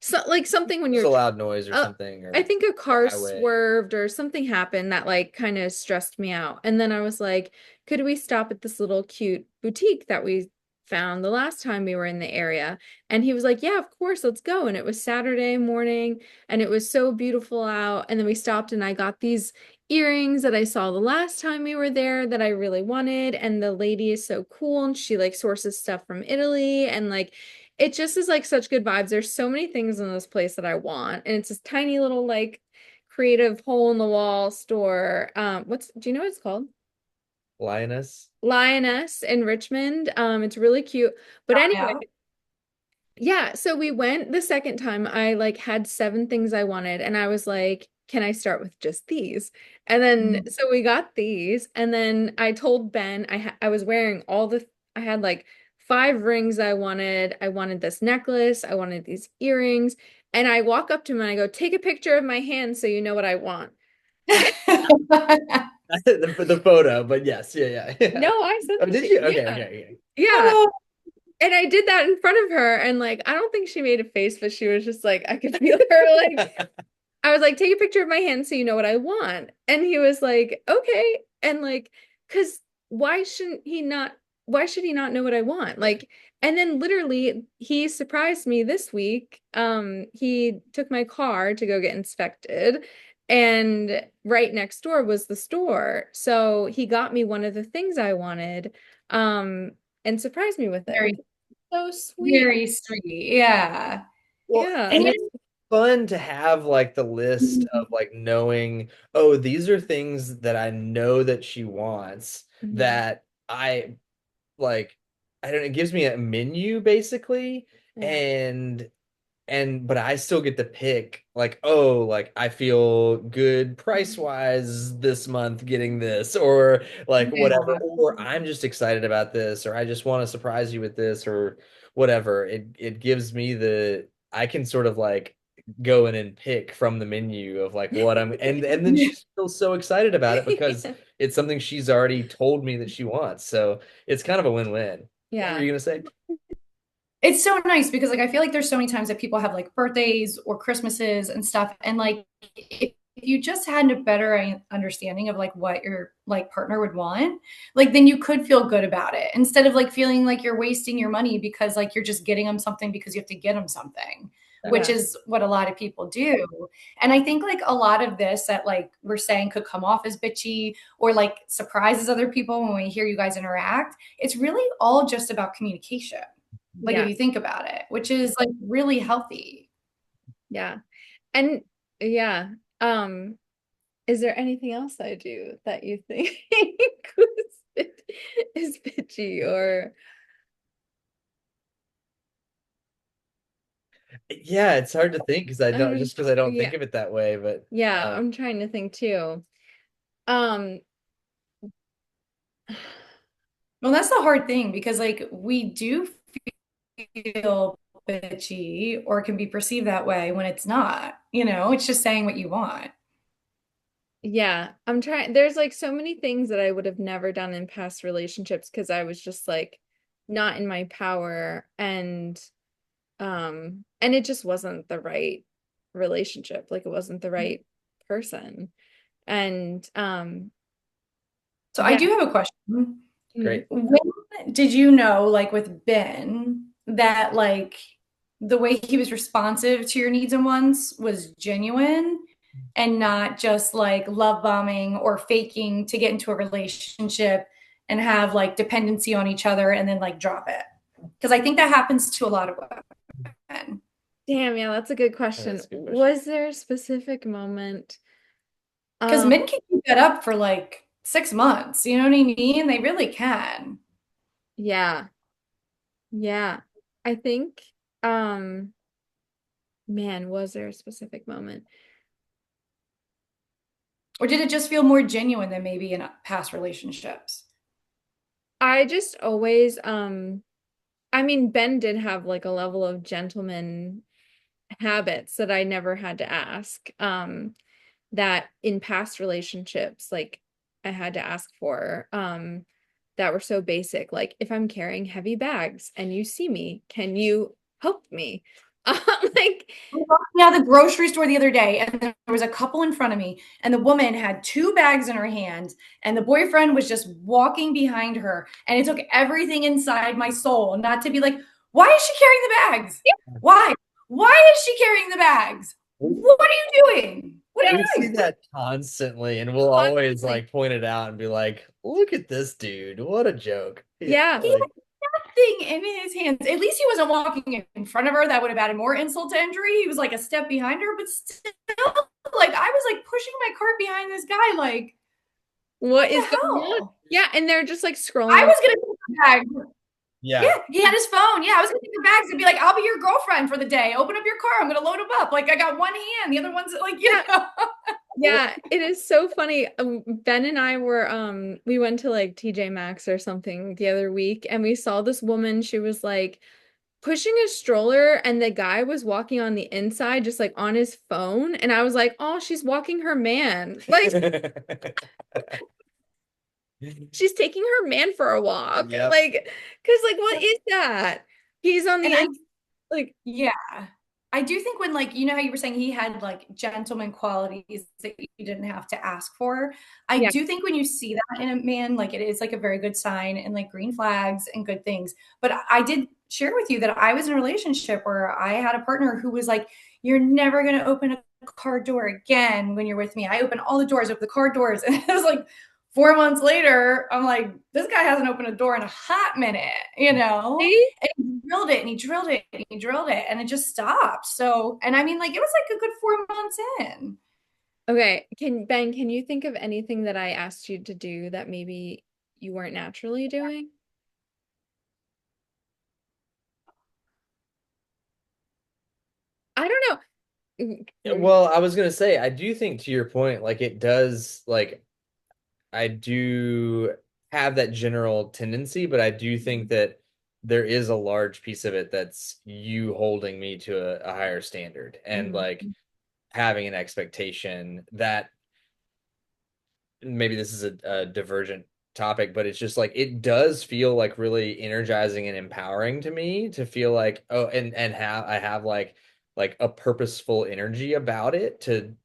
So like something when There's you're a loud noise or uh, something, I or think a the car highway. swerved or something happened that like kind of stressed me out. And then I was like, could we stop at this little cute boutique that we found the last time we were in the area? And he was like, yeah, of course, let's go. And it was Saturday morning and it was so beautiful out. And then we stopped and I got these earrings that I saw the last time we were there that I really wanted. And the lady is so cool and she like sources stuff from Italy and like it just is like such good vibes. There's so many things in this place that I want. And it's this tiny little like creative hole in the wall store. Do you know what it's called? Lioness. Lioness in Richmond. It's really cute. But anyway, Yeah. yeah, so we went the second time. I like had seven things I wanted, and I was like, can I start with just these? And then Mhm. so we got these, and then I told Ben I was wearing I had like five rings I wanted. I wanted this necklace, I wanted these earrings, and I walk up to him and I go, take a picture of my hand so you know what I want. The photo, but yes, yeah, yeah, No, yeah. I sent Oh, it did to you? you. Okay, Yeah. okay, Yeah. Oh. And I did that in front of her, and like I don't think she made a face, but she was just like I could feel her like okay. I was like, take a picture of my hand so you know what I want. And he was like, okay. And like, because why shouldn't he not? why should he not know what I want? Like, and then literally he surprised me this week. He took my car to go get inspected, and right next door was the store. So he got me one of the things I wanted, and surprised me with it, which Very, is so sweet. very sweet. Yeah. Well, Yeah. And and you it's fun to have like the list of like knowing, oh, these are things that I know that she wants Mhm. that I like I don't know, it gives me a menu basically Yeah. and but I still get to pick like, oh, like I feel good price wise this month getting this or like whatever, yeah. or I'm just excited about this, or I just want to surprise you with this or whatever. It gives me the I can sort of like go in and pick from the menu of like what I'm and then she's still so excited about it because Yeah. it's something she's already told me that she wants. So it's kind of a win-win. What were Yeah. you gonna say? It's so nice because like I feel like there's so many times that people have like birthdays or Christmases and stuff, and like if you just had a better understanding of like what your like partner would want, like then you could feel good about it instead of like feeling like you're wasting your money because like you're just getting them something because you have to get them something, which Yeah. is what a lot of people do. And I think like a lot of this that like we're saying could come off as bitchy or like surprises other people when we hear you guys interact. It's really all just about communication, like if Yeah. you think about it, which is like really healthy. Yeah. And yeah. Um, is there anything else I do that you think is bitchy or Yeah, it's hard to think because I'm I don't think yeah. of it that way, but Yeah, I'm trying to think too. Um, Well, that's the hard thing because like we do feel bitchy or can be perceived that way when it's not, it's just saying what you want. yeah, I'm trying. There's like so many things that I would have never done in past relationships because I was just like not in my power, and it just wasn't the right relationship. Like it wasn't the right person. And So I yeah. do have a question. Mhm. great. When did you know, like with Ben, that like the way he was responsive to your needs and wants was genuine and not just like love bombing or faking to get into a relationship and have like dependency on each other and then like drop it? Because I think that happens to a lot of women. Damn, yeah, that's a good question. That's a good question. Was there a specific moment? Because Um, men can keep that up for like 6 months. You know what I mean? They really can. yeah, yeah. I think, um, man, was there a specific moment? Or did it just feel more genuine than maybe in past relationships? I just always, I mean, Ben did have like a level of gentleman habits that I never had to ask. That in past relationships, like I had to ask for, that were so basic. Like if I'm carrying heavy bags and you see me, can you help me? Like, We were walking out of the grocery store the other day, and there was a couple in front of me, and the woman had two bags in her hand, and the boyfriend was just walking behind her. And it took everything inside my soul not to be like, why is she carrying the bags? Why? Why is she carrying the bags? What are you doing? What are yeah, We you see doing? that constantly, and we'll always constantly. like point it out and be like, "Look at this dude! What a joke!" Yeah, Yeah, He like, had thing in his hands. At least he wasn't walking in front of her. That would have added more insult to injury. He was like a step behind her, but still, like I was like pushing my cart behind this guy. Like, what what is the going on? hell? Yeah, and they're just like scrolling I on. was gonna take the bag. yeah, Yeah, he had his phone. Yeah, I was gonna take the bags and be like, "I'll be your girlfriend for the day. Open up your car. I'm gonna load them up." Like I got one hand, the other one's like, Yeah, yeah, it is so funny. Ben and I were we went to like TJ Maxx or something the other week and we saw this woman, she was like pushing a stroller and the guy was walking on the inside just like on his phone and I was like, "Oh, she's walking her man." Like she's taking her man for a walk. yep. Like, cuz like what is that? He's on and the I in like yeah, I do think when, like, you know how you were saying he had like gentleman qualities that you didn't have to ask for. I Yeah. do think when you see that in a man, like it is like a very good sign and like green flags and good things. But I did share with you that I was in a relationship where I had a partner who was like, "You're never going to open a car door again when you're with me. I open all the doors, open the car doors." And it was like 4 months later, I'm like, this guy hasn't opened a door in a hot minute, you know? See? And he drilled it and he drilled it and he drilled it and it just stopped. So, and I mean, like, it was like a good 4 months in. Okay, can you think of anything that I asked you to do that maybe you weren't naturally doing? I don't know. Well, I was gonna say, I do think to your point, like it does, like I do have that general tendency, but I do think that there is a large piece of it that's you holding me to a higher standard and like Mhm. having an expectation that maybe this is a divergent topic, but it's just like it does feel like really energizing and empowering to me to feel like, oh, and have I have like a purposeful energy about it to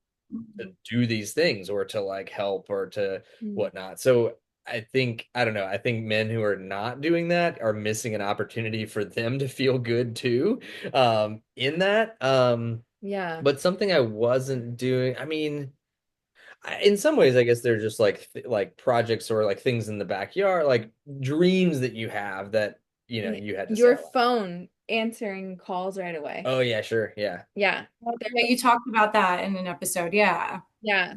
do these things or to like help or to Mhm. whatnot. So I think, I don't know, I think men who are not doing that are missing an opportunity for them to feel good too, in that. Yeah. But something I wasn't doing, I mean, in some ways, I guess they're just like like projects or like things in the backyard, like dreams that you have that you had to Your settle on. phone answering calls right away. Oh yeah, sure, yeah. Yeah. Yeah, you talked about that in an episode. Yeah. Yeah.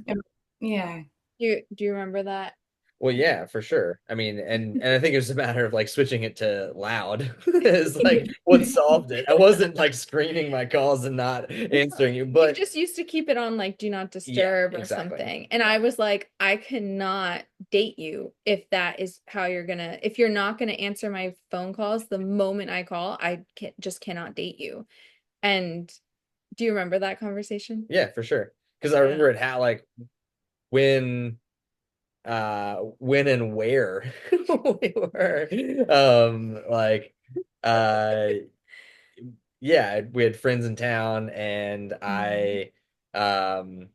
Yeah. Do you remember that? Well, yeah, for sure. I mean, and I think it was a matter of like switching it to loud is like what solved it. I wasn't like screening my calls and not answering you, You but just used to keep it on like do not yeah, disturb or exactly. something. And I was like, I cannot date you if that is how you're gonna, if you're not gonna answer my phone calls the moment I call, just cannot date you. And do you remember that conversation? Yeah, for sure. Because I Yeah. remember it had like when when and where we were like uh yeah, we had friends in town and Mhm. um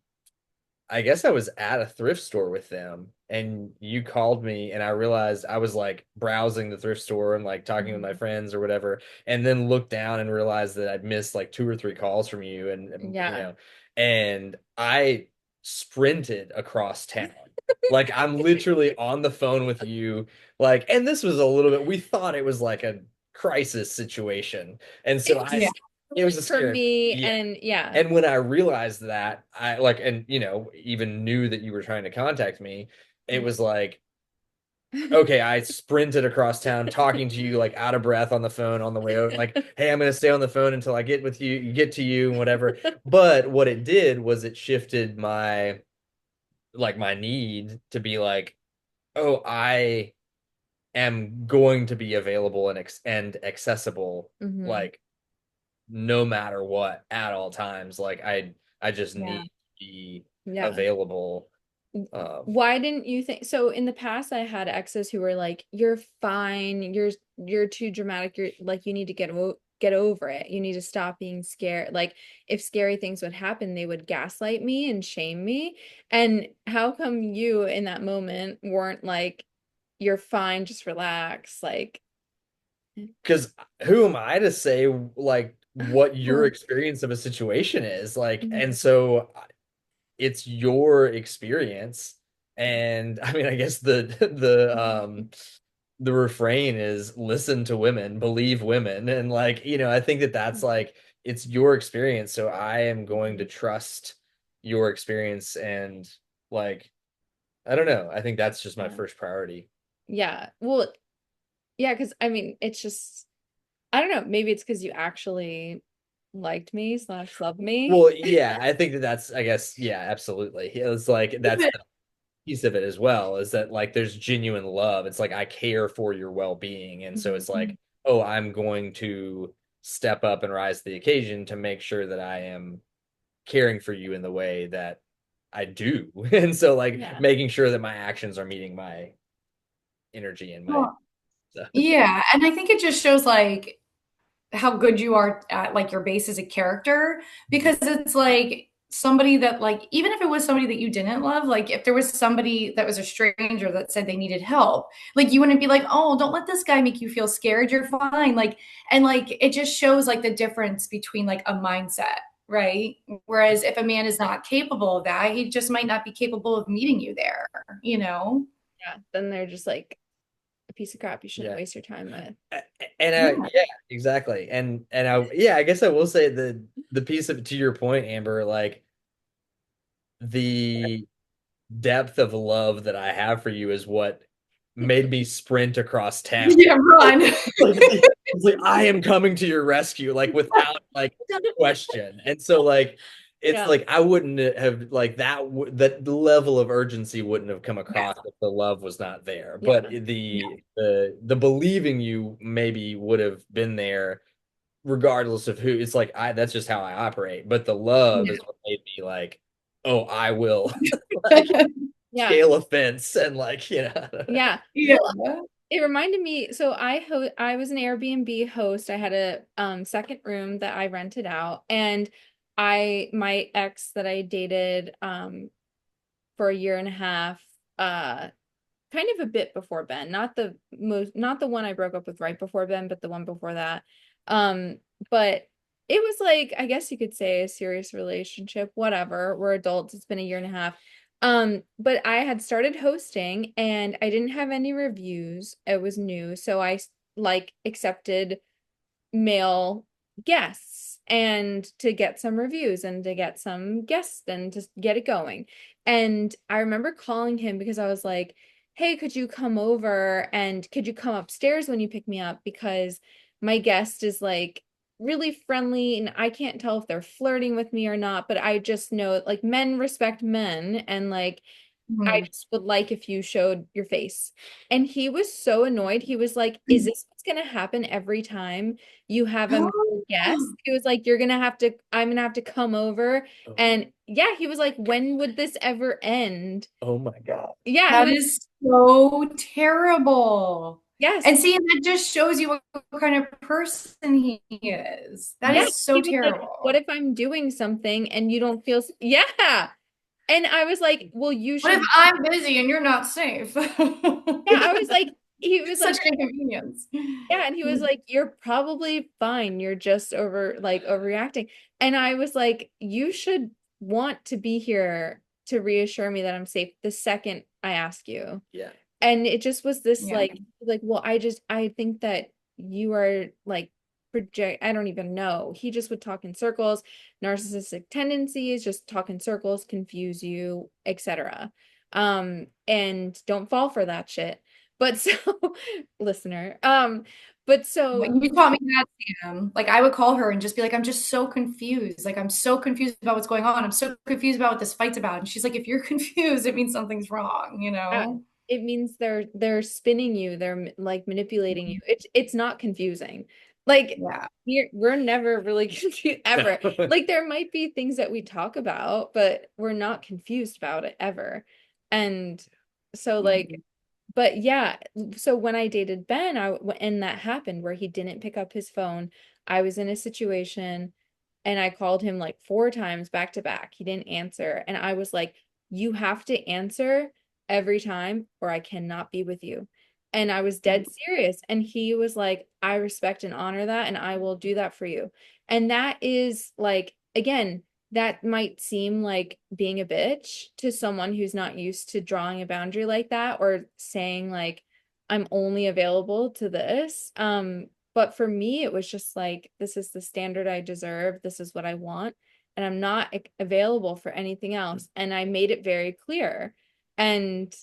I guess I was at a thrift store with them and you called me and I realized I was like browsing the thrift store and like talking with my Mhm. friends or whatever and then looked down and realized that I'd missed like two or three calls from you Yeah. and I sprinted across town. Like I'm literally on the phone with you like and this was a little bit we thought it was like a crisis situation. And so It was Yeah. it was a for scary me yeah. and yeah. And when I realized that, I like, and even knew that you were trying to contact me, it Yeah. was like, okay, I sprinted across town talking to you like out of breath on the phone on the way over, like, hey, I'm gonna stay on the phone until I get with you, get to you and whatever. But what it did was it shifted my like my need to be like, oh, I am going to be available and accessible, Mhm. like no matter what at all times. Like I just Yeah. need to be Yeah. available. Why didn't you think so in the past I had exes who were like, you're fine, you're too dramatic, you're like you need to get over it. You need to stop being scared. Like if scary things would happen, they would gaslight me and shame me. And how come you in that moment weren't like, you're fine, just relax, like Because who am I to say like what your experience of a situation is? Like, and Mhm. so it's your experience. And I mean, I guess the refrain is listen to women, believe women. And like, I think that that's like it's your experience. So I am going to trust your experience and like I don't know. I think that's just my Yeah. first priority. Yeah. Well, yeah, because I mean, it's just I don't know, maybe it's because you actually liked me slash loved me. Well, yeah, I think that that's, I guess, yeah, absolutely. It's like that's the piece of it as well, is that like there's genuine love. It's like I care for your well-being. And so it's like, Mhm. oh, I'm going to step up and rise to the occasion to make sure that I am caring for you in the way that I do. And so like Yeah. making sure that my actions are meeting my energy and my Well, stuff. yeah. And I think it just shows like how good you are at like your base as a character, because it's like somebody that like, even if it was somebody that you didn't love, like if there was somebody that was a stranger that said they needed help, like you wouldn't be like, oh, don't let this guy make you feel scared, you're fine. Like, and like it just shows like the difference between like a mindset, right? Whereas if a man is not capable of that, he just might not be capable of meeting you there, you know? Yeah, then they're just like a piece of crap you shouldn't Yeah. waste your time with. And Yeah. yeah, exactly. And I yeah, I guess I will say the piece of to your point, Amber, like the depth of love that I have for you is what made me sprint across town. Yeah, run. Like it's like I am coming to your rescue, like without like question. And so like it's Yeah. like I wouldn't have like that level of urgency wouldn't have come Yeah. across if the love was not there. Yeah. But the believing you maybe would have been there regardless of who. It's like I that's just how I operate. But the love is what made me like, oh, I will like Yeah. scale a fence and like, Yeah. Yeah. Well, it reminded me, so I was an Airbnb host. I had a second room that I rented out, and my ex that I dated for a year and a half, kind of a bit before Ben, not the one I broke up with right before Ben, but the one before that. Um, but it was like, I guess you could say a serious relationship, whatever. We're adults. It's been a year and a half. But I had started hosting and I didn't have any reviews. It was new, so I like accepted male guests and to get some reviews and to get some guests and to get it going. And I remember calling him because I was like, hey, could you come over and could you come upstairs when you pick me up? Because my guest is like really friendly and I can't tell if they're flirting with me or not, but I just know like men respect men and like I Mhm. just would like if you showed your face. And he was so annoyed. He was like, is this what's gonna happen every time you have a male guest? He was like, I'm gonna have to come over. Oh, And yeah, he was like, when would this ever end? oh my God. Yeah, he That was, is so terrible. yes. And see, that just shows you what kind of person he is. That Yeah. is so He was like, what terrible. if I'm doing something and you don't feel, yeah. And I was like, well, you What if should, I'm busy and you're not safe? yeah, I was like, he was Such like, an inconvenience. yeah, and he was like, "You're probably fine. You're just overreacting." And I was like, "You should want to be here to reassure me that I'm safe the second I ask you." Yeah. And it just was this Yeah. well, I think that you are like project I don't even know. He just would talk in circles, narcissistic tendencies, just talk in circles, confuse you, etc. And don't fall for that shit. But so listener, but so You taught me that, Sam. Like I would call her and just be like, I'm just so confused. Like I'm so confused about what's going on. I'm so confused about what this fight's about. And she's like, if you're confused, it means something's wrong, you uh, know? it means they're spinning you, they're like manipulating you. It's not confusing. Like Yeah. we're never really confused ever. No. Like there might be things that we talk about, but we're not confused about it ever. And so like, Mhm. but yeah, so when I dated Ben, and that happened where he didn't pick up his phone, I was in a situation and I called him like four times back to back. He didn't answer. And I was like, you have to answer every time or I cannot be with you. And I was dead serious. And he was like, I respect and honor that, and I will do that for you. And that is like, again, that might seem like being a bitch to someone who's not used to drawing a boundary like that or saying like, I'm only available to this. But for me, it was just like, this is the standard I deserve. This is what I want. And I'm not available for anything else. And I made it very clear. And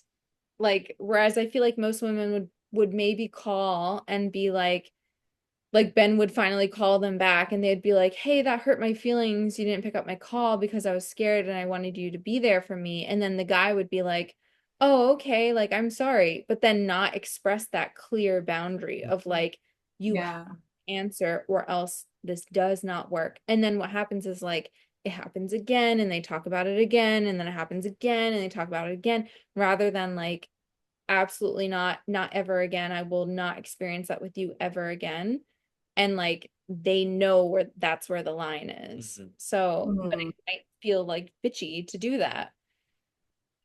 like, whereas I feel like most women would maybe call and be like Ben would finally call them back and they'd be like, hey, that hurt my feelings. You didn't pick up my call because I was scared and I wanted you to be there for me. And then the guy would be like, oh, okay, like I'm sorry, but then not express that clear boundary of like, you have Yeah. to answer or else this does not work. And then what happens is like, it happens again and they talk about it again and then it happens again and they talk about it again rather than like, absolutely not, not ever again. I will not experience that with you ever again. And like they know where that's where the line is. Mhm. So, but it Mhm. might feel like bitchy to do that.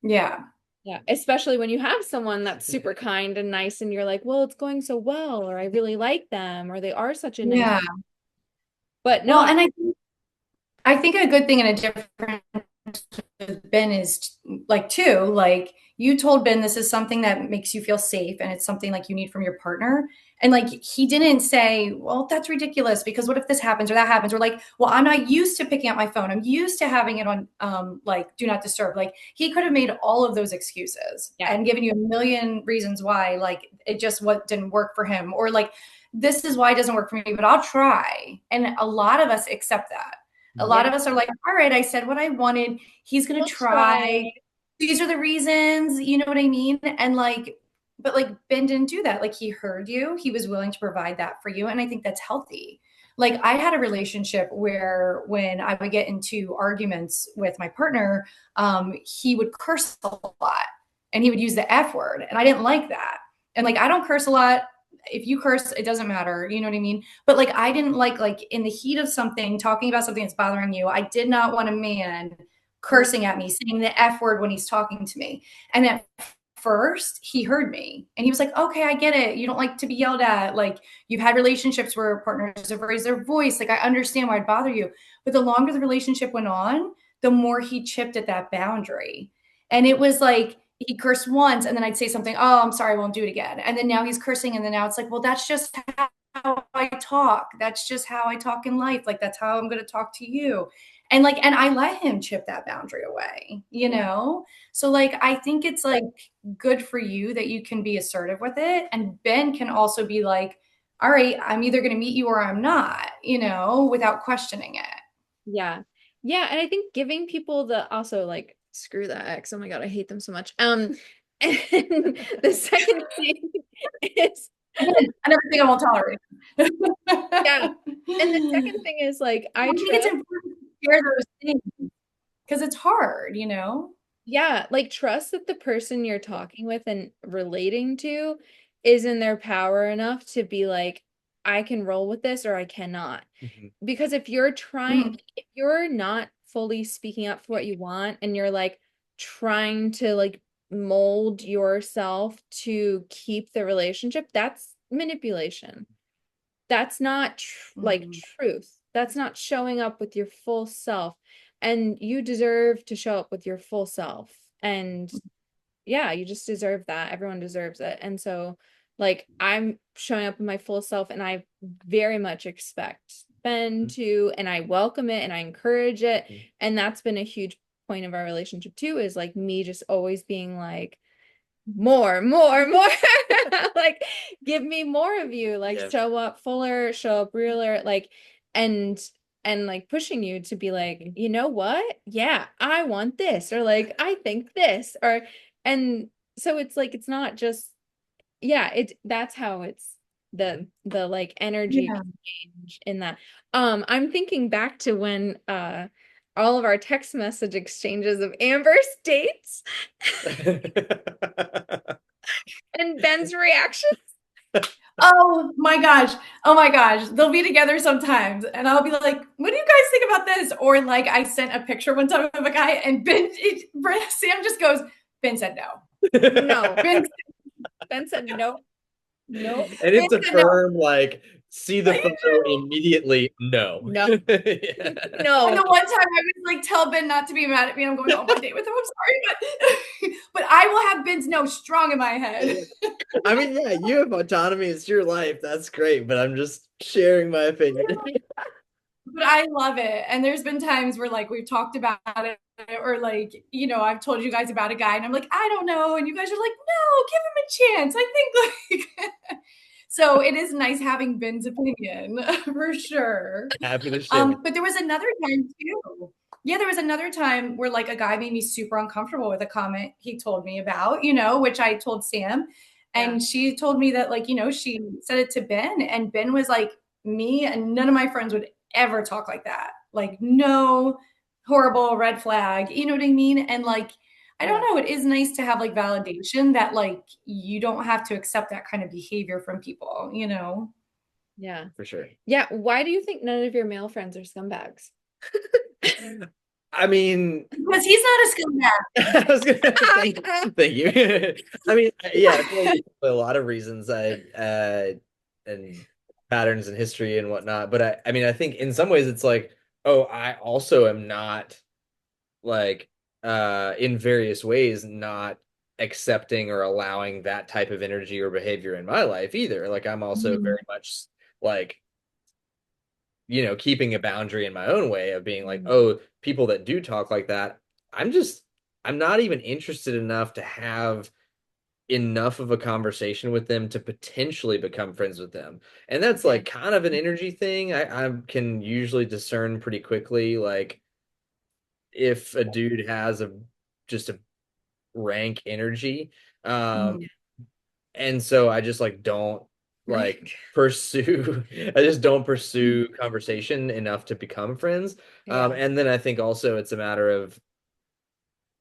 Yeah. Yeah, especially when you have someone that's super kind and nice and you're like, well, it's going so well, or I really like them, or they are such a nice. Yeah. But Well, no, and I think a good thing and a difference with Ben is like too, like you told Ben this is something that makes you feel safe and it's something like you need from your partner. And like he didn't say, well, that's ridiculous because what if this happens or that happens? Or like, well, I'm not used to picking up my phone. I'm used to having it on like do not disturb. Like he could have made all of those excuses yeah, and given you a million reasons why like it just what didn't work for him. Or like this is why it doesn't work for me, but I'll try. And a lot of us accept that. A lot yeah, of us are like, all right, I said what I wanted. He's going to we'll try. try. These are the reasons, you know what I mean? And like, but like Ben didn't do that. Like he heard you, he was willing to provide that for you. And I think that's healthy. Like I had a relationship where when I would get into arguments with my partner, he would curse a lot and he would use the F word. And I didn't like that. And like, I don't curse a lot. If you curse, it doesn't matter. You know what I mean? But like I didn't like in the heat of something, talking about something that's bothering you, I did not want a man cursing at me, saying the F word when he's talking to me. And at first, he heard me and he was like, okay, I get it. You don't like to be yelled at. Like you've had relationships where partners have raised their voice. Like I understand why it'd bother you. But the longer the relationship went on, the more he chipped at that boundary. And it was like, he cursed once and then I'd say something, oh, I'm sorry, I won't do it again. And then now he's cursing. And then now it's like, well, that's just how I talk. That's just how I talk in life. Like, that's how I'm going to talk to you. And like, and I let him chip that boundary away, you know? So like, I think it's like good for you that you can be assertive with it. And Ben can also be like, all right, I'm either going to meet you or I'm not, you know, without questioning it. Yeah. Yeah, and I think giving people the also like screw that ex. Oh my God, I hate them so much. And the second thing is Again, another thing I won't tolerate. yeah. I And the second thing is like I think it's trust, important to share those things because it's hard, you know? yeah, like trust that the person you're talking with and relating to is in their power enough to be like, I can roll with this or I cannot. Mhm. Because Mhm. if you're not fully speaking up for what you want and you're like trying to like mold yourself to keep the relationship, that's manipulation. That's not like Mhm. truth. That's not showing up with your full self. And you deserve to show up with your full self. And yeah, you just deserve that. Everyone deserves it. And so, like, I'm showing up in my full self, and I very much expect Ben to, and I welcome it and I encourage it. Mhm. And that's been a huge point of our relationship too, is like me just always being like, more, like, give me more of you, like, Yeah. show up fuller, show up realer, like, and, like pushing you to be like, you know what? Yeah, I want this, or like, I think this, or, and so it's like, it's not just, yeah, that's how it's the like energy Yeah. exchange in that. I'm thinking back to when all of our text message exchanges of Amber's dates and Ben's reaction. Oh my gosh. Oh my gosh. They'll be together sometimes. And I'll be like, what do you guys think about this? Or like I sent a picture one time of a guy and Sam just goes, Ben said no. No. Ben, Ben said nope. Nope. And ben it's a said no. firm, like, see the photo immediately, no. No. Yeah. And No. the one time I was like, tell Ben not to be mad at me. I'm going on my date with him. I'm sorry, but I will have Ben's no strong in my head. I mean, yeah, you have autonomy. It's your life. That's great. But I'm just sharing my opinion. But I love it. And there's been times where like we've talked about it or like, you know, I've told you guys about a guy and I'm like, I don't know. And you guys are like, no, give him a chance. I think like so it is nice having Ben's opinion for sure. Happy to share. But there was another time too. Yeah, there was another time where like a guy made me super uncomfortable with a comment he told me about, you know, which I told Sam. Yeah. And she told me that, like, you know, she said it to Ben, and Ben was like, me and none of my friends would ever talk like that. Like, no horrible red flag. You know what I mean? And like, I don't Yeah. know. It is nice to have like validation that like you don't have to accept that kind of behavior from people, you know? Yeah. for sure. Yeah. Why do you think none of your male friends are scumbags? I mean, Because he's not a scumbag. I was gonna thank you. I mean, yeah, I feel like a lot of reasons and patterns in history and whatnot. But I mean, I think in some ways it's like, oh, I also am not like in various ways not accepting or allowing that type of energy or behavior in my life either. Like I'm also Mhm. very much like keeping a boundary in my own way of being like, Mm. oh, people that do talk like that, I'm just, I'm not even interested enough to have enough of a conversation with them to potentially become friends with them. And that's Okay. like kind of an energy thing. I can usually discern pretty quickly, like if a dude has a just a rank energy. Um, Mhm. and so I just like don't like Right. pursue I just don't pursue conversation enough to become friends. Yeah. And then I think also it's a matter of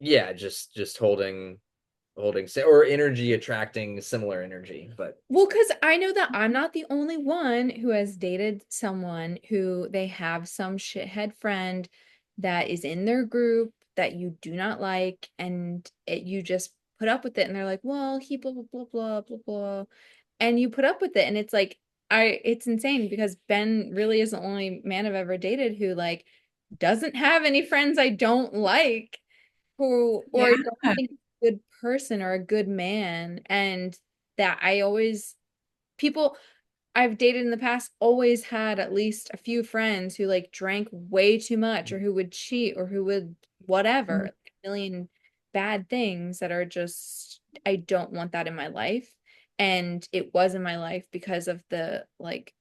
yeah, just or energy attracting similar energy. But Well, because I know that I'm not the only one who has dated someone who they have some shithead friend that is in their group that you do not like, and you just put up with it, and they're like, well, he blah blah blah blah blah blah, and you put up with it, and it's like it's insane because Ben really is the only man I've ever dated who like doesn't have any friends I don't like who Yeah. or don't think is a good person or a good man, and that I always people I've dated in the past always had at least a few friends who like drank way too much or who would cheat or who would whatever, Mhm. like, a million bad things that are just I don't want that in my life. And it was in my life because of the like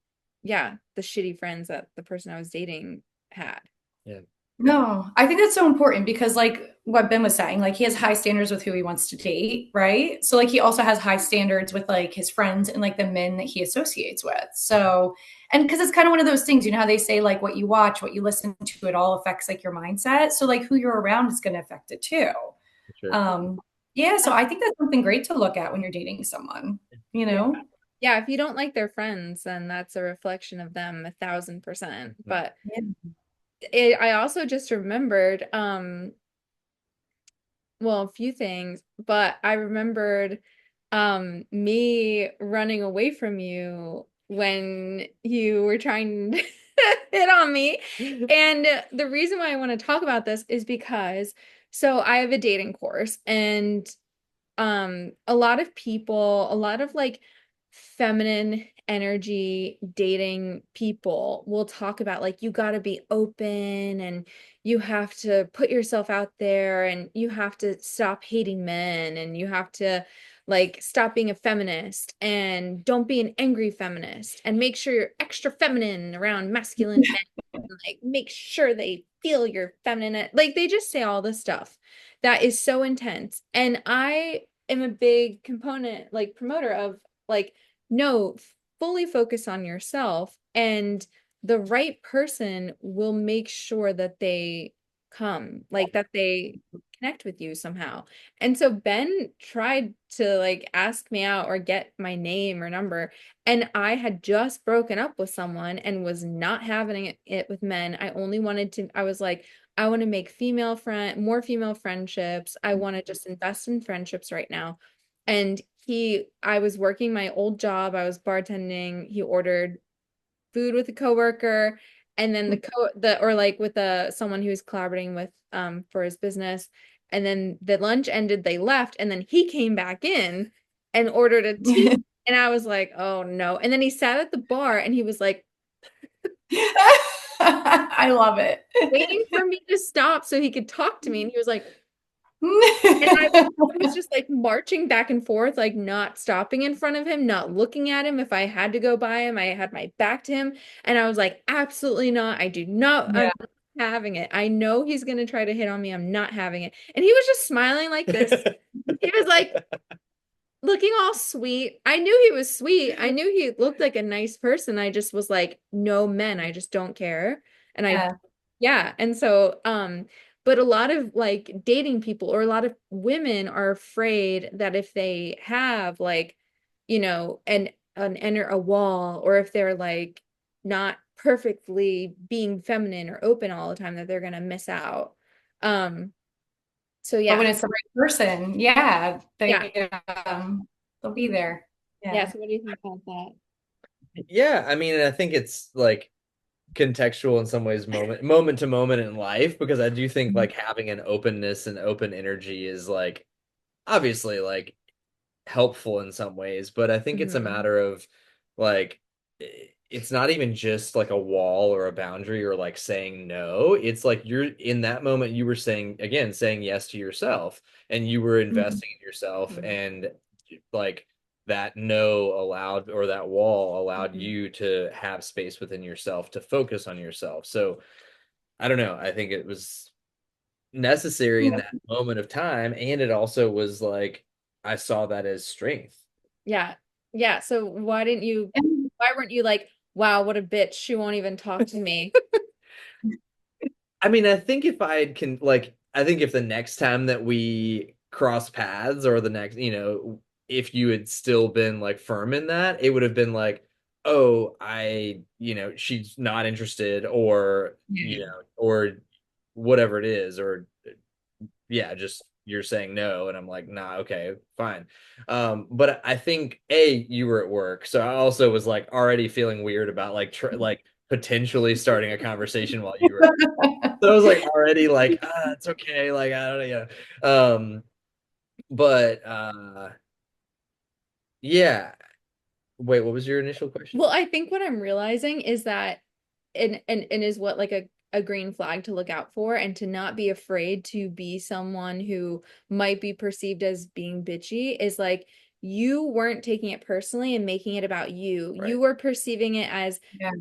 yeah, the shitty friends that the person I was dating had. yeah, No, I think that's so important because, like what Ben was saying, like he has high standards with who he wants to date, right? So, like, he also has high standards with like his friends and like the men that he associates with. So, and because it's kind of one of those things, you know how they say, like, what you watch, what you listen to, it all affects like your mindset. So, like, who you're around is going to affect it too. for sure. Um, yeah, so I think that's something great to look at when you're dating someone, you Yeah. know? Yeah, if you don't like their friends, then that's a reflection of them 1,000%. But Yeah. I also just remembered, well, a few things, but I remembered me running away from you when you were trying to hit on me. And the reason why I want to talk about this is because so I have a dating course and a lot of people, a lot of like feminine energy dating people will talk about like you got to be open and you have to put yourself out there and you have to stop hating men and you have to like stop being a feminist and don't be an angry feminist and make sure you're extra feminine around masculine men and like make sure they feel your feminine like they just say all this stuff that is so intense and I am a big component like promoter of like no fully focus on yourself and the right person will make sure that they come like that they connect with you somehow. And so Ben tried to like ask me out or get my name or number and I had just broken up with someone and was not having it with men. I only wanted to I was like I want to make more female friendships. I want to just invest in friendships right now. And I was working my old job. I was bartending. He ordered food with a coworker, and then or like with someone he was collaborating with for his business. And then the lunch ended, they left, and then he came back in and ordered a tea. And I was like, oh no. And then he sat at the bar and he was like, I love it. waiting for me to stop so he could talk to me. And he was like, and I was just like marching back and forth, like not stopping in front of him, not looking at him. If I had to go by him, I had my back to him. And I was like, absolutely not. I do not, I'm Yeah. not having it. I know he's going to try to hit on me. I'm not having it. And he was just smiling like this. He was like looking all sweet. I knew he was sweet. I knew he looked like a nice person. I just was like, no men, I just don't care. And Yeah. yeah. And so, but a lot of like dating people or a lot of women are afraid that if they have like, an a wall, or if they're like not perfectly being feminine or open all the time, that they're gonna miss out. Um, so But yeah. when it's the right person, yeah, Yeah. they'll be there. Yeah. Yeah. So what do you think about that? Yeah, I mean, I think it's like contextual in some ways, moment to moment in life, because I do think like having an openness and open energy is like obviously like helpful in some ways, but I think it's a Hmm. matter of like it's not even just like a wall or a boundary or like saying no. It's like you're in that moment you were saying again, saying yes to yourself and you were Mhm. investing in yourself and like that no allowed or that wall allowed Hmm. you to have space within yourself to focus on yourself. So I don't know. I think it was necessary in Yeah. that moment of time. And it also was like, I saw that as strength. Yeah. Yeah. So And why weren't you like, wow, what a bitch. She won't even talk to me. I mean, I think if I can, like, I think if the next time that we cross paths or the next, if you had still been like firm in that, it would have been like, oh, she's not interested or, yeah. or whatever it is, or yeah, just you're saying no, and I'm like, nah, okay, fine. But I think you were at work, so I also was like already feeling weird about like like potentially starting a conversation while you were. So I was like already like, it's okay, like I don't know, yeah. But yeah. Wait, what was your initial question? Well, I think what I'm realizing is that and is what like a green flag to look out for, and to not be afraid to be someone who might be perceived as being bitchy, is like you weren't taking it personally and making it about you. Right. You were perceiving it as Yeah.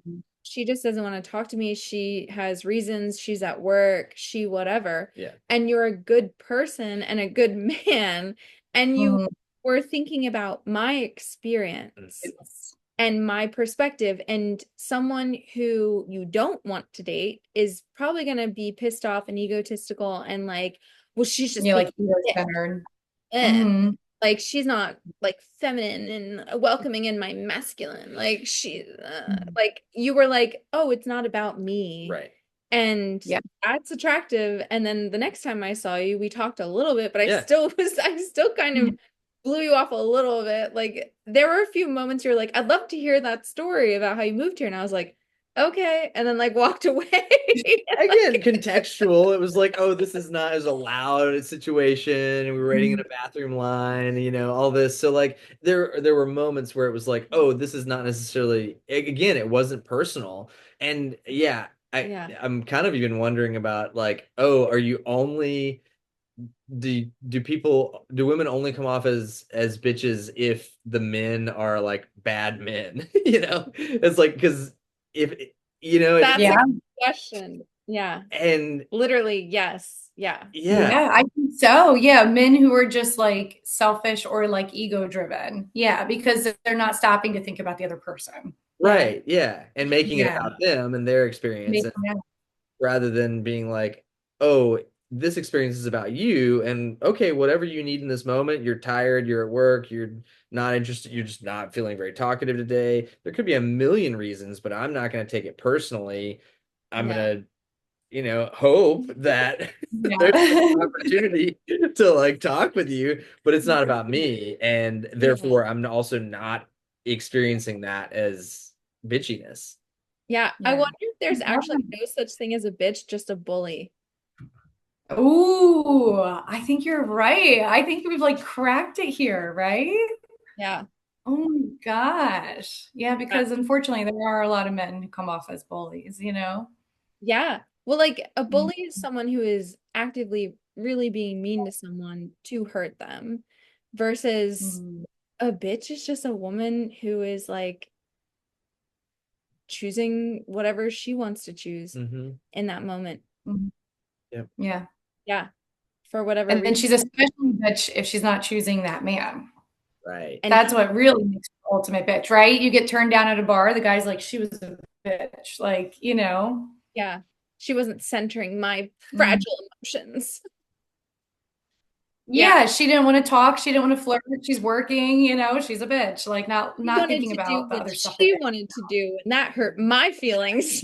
she just doesn't want to talk to me. She has reasons. She's at work. She whatever. Yeah. And you're a good person and a good man. And you Mhm. were thinking about my experience Yes. and my perspective. And someone who you don't want to date is probably going to be pissed off and egotistical and like, well, she's just Yeah, being like ego a dick. centered. Eh. Hmm. Like she's not like feminine and welcoming in my masculine. Like like you were like, oh, it's not about me. Right. And Yeah. that's attractive. And then the next time I saw you, we talked a little bit, but Yeah. I still kind of blew you off a little bit. Like there were a few moments you're like, I'd love to hear that story about how you moved here. And I was like, okay. And then like walked away. Again, contextual. It was like, oh, this is not as a loud situation, and we were waiting in a bathroom line, all this. So like there were moments where it was like, oh, this is not necessarily again, it wasn't personal. And yeah, Yeah. I'm kind of even wondering about like, oh, are you only do women only come off as bitches if the men are like bad men? It's like because if That's a Yeah. good question. Yeah. and Literally, yes. Yeah. yeah. Yeah, I think so. Yeah, men who are just like selfish or like ego driven. Yeah, because they're not stopping to think about the other person. Yeah. Right, yeah. And making it Yeah. about them and their experience, and Yeah. rather than being like, oh, this experience is about you, and okay, whatever you need in this moment, you're tired, you're at work, you're not interested, you're just not feeling very talkative today. There could be a million reasons, but I'm not going to take it personally. I'm Yeah. going to, hope that there's an Yeah. opportunity to like talk with you, but it's not about me. And Yeah. therefore, I'm also not experiencing that as bitchiness. Yeah. I Yeah. wonder if there's actually no such thing as a bitch, just a bully. Ooh, I think you're right. I think we've like cracked it here, right? Yeah. Oh my gosh. Yeah, Yeah. because unfortunately there are a lot of men who come off as bullies, you know? Yeah. Well, like a Mm. bully is someone who is actively really being mean to someone to hurt them, versus Mm. a bitch is just a woman who is like choosing whatever she wants to choose Hmm. in that moment. Mm. Yep. Yeah. Yeah. For whatever And then reason. she's especially bitch if she's not choosing that man. Right. And That's what really makes her the ultimate bitch, right? You get turned down at a bar, the guy's like, she was a bitch. Like, you know? yeah, she wasn't centering my Mm. fragile emotions. Yeah. Yeah, she didn't want to talk. She didn't want to flirt. She's working, she's a bitch. Like She not wanted thinking to do about the what other stuff that she wanted to do, and that hurt my feelings.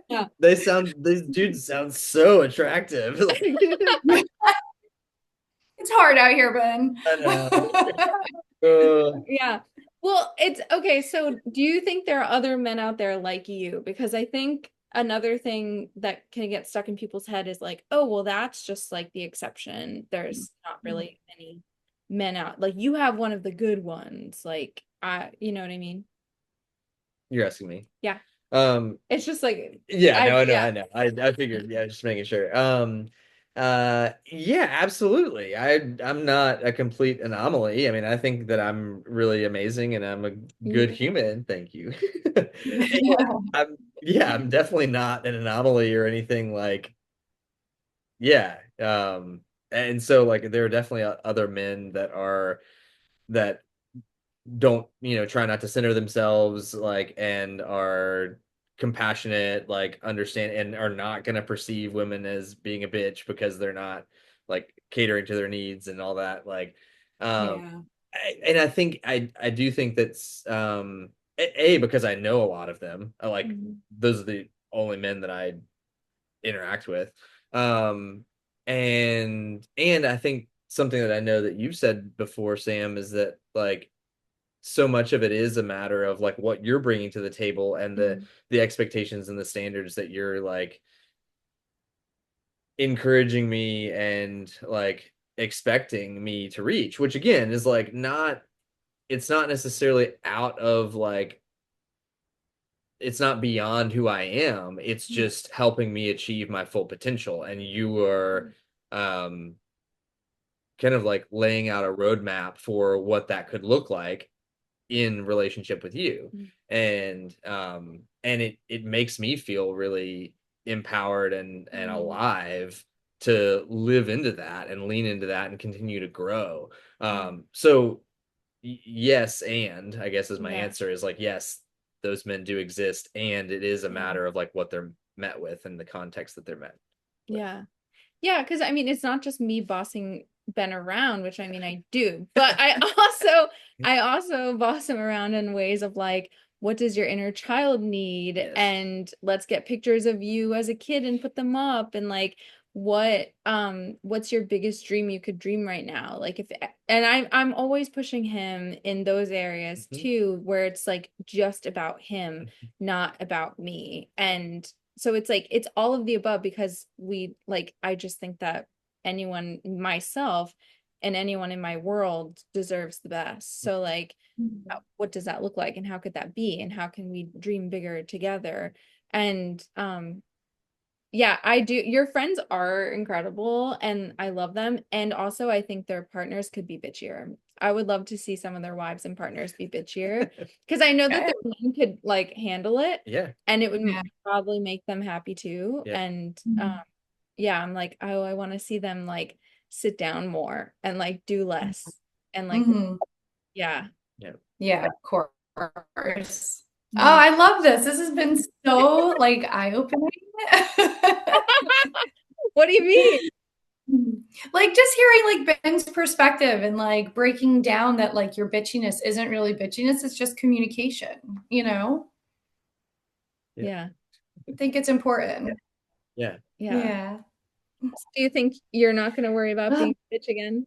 Yeah. These dudes sound so attractive. It's hard out here, Ben. I know. Uh, Yeah. Well, it's okay. So, do you think there are other men out there like you? Because I think another thing that can get stuck in people's head is like, oh, well, that's just like the exception. There's not really many men out. Like you have one of the good ones. Like, you know what I mean? you're asking me. Yeah. Um, It's just like yeah, no, yeah. I know. I figured, yeah, just making sure. Yeah, absolutely. I'm not a complete anomaly. I mean, I think that I'm really amazing and I'm a good Yeah. human. Thank you. I'm definitely not an anomaly or anything like, yeah. And so like there are definitely other men that don't, try not to center themselves, like, and are compassionate, like, understand, and are not going to perceive women as being a bitch because they're not like catering to their needs and all that. Like, um, Yeah. and I think I do think that's because I know a lot of them. Like Mhm. those are the only men that I interact with. Um, and I think something that I know that you've said before, Sam, is that like so much of it is a matter of like what you're bringing to the table and Mhm. the expectations and the standards that you're like encouraging me and like expecting me to reach, which again is like not, it's not necessarily out of like, it's not beyond who I am. It's just helping me achieve my full potential. And you are um kind of like laying out a roadmap for what that could look like in relationship with you. And it makes me feel really empowered and Mhm. alive to live into that and lean into that and continue to grow. Yeah. So yes, and I guess is my Yeah. answer is like yes, those men do exist, and it is a Yeah. matter of like what they're met with and the context that they're met with. Yeah. Yeah, because I mean, it's not just me bossing Ben around, which I mean I do, but I also boss him around in ways of like, what does your inner child need? Yes. And let's get pictures of you as a kid and put them up and like what's your biggest dream you could dream right now? Like if and I'm always pushing him in those areas Mhm. too, where it's like just about him, not about me. And so it's like it's all of the above because we like I just think that anyone myself and anyone in my world deserves the best. So like what does that look like and how could that be and how can we dream bigger together? And yeah, I do. Your friends are incredible and I love them. And also, I think their partners could be bitchier. I would love to see some of their wives and partners be bitchier because I know that Yeah. their men could like handle it Yeah. and it would Yeah. probably make them happy too. Yeah. And yeah, I'm like, oh, I want to see them like sit down more and like do less and like, Hmm. yeah. Yeah. Yeah, of course. Oh, Yeah. I love this. This has been so like eye-opening. What do you mean? Like just hearing like Ben's perspective and like breaking down that like your bitchiness isn't really bitchiness, it's just communication, you know? Yeah. Yeah. I think it's important. Yeah. Yeah. Yeah. Do you think you're not going to worry about being a bitch again?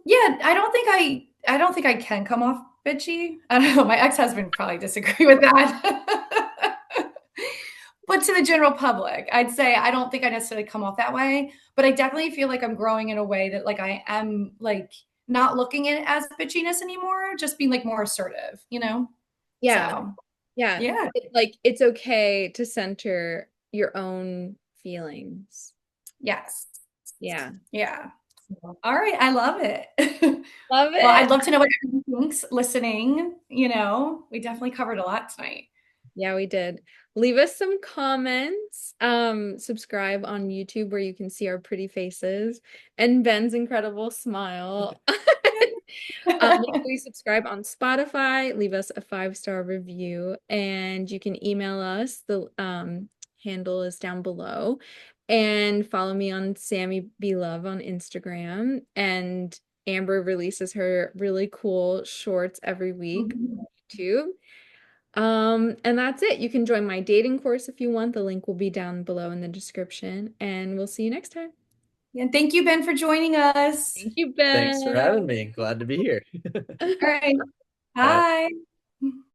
Yeah, I don't think I can come off bitchy. I don't know. My ex-husband probably disagree with that. But to the general public, I'd say I don't think I necessarily come off that way, but I definitely feel like I'm growing in a way that like I am like not looking at it as bitchiness anymore, just being like more assertive, you know? Yeah. So, Yeah. yeah. Like it's okay to center your own feelings. Yes. Yeah. Yeah. All right, I love it. Love Well, I'd it. love to know what everyone thinks listening, we definitely covered a lot tonight. Yeah, we did. Leave us some comments. Subscribe on YouTube where you can see our pretty faces and Ben's incredible smile. Make sure you subscribe on Spotify, leave us a 5-star review, and you can email us. handle is down below. And follow me on Sammy Be Love on Instagram. And Amber releases her really cool shorts every week on YouTube. And that's it. You can join my dating course if you want. The link will be down below in the description. And we'll see you next time. And thank you, Ben, for joining us. Thank you, Thanks for having Ben. me. Glad to be here. All right. Bye. Bye.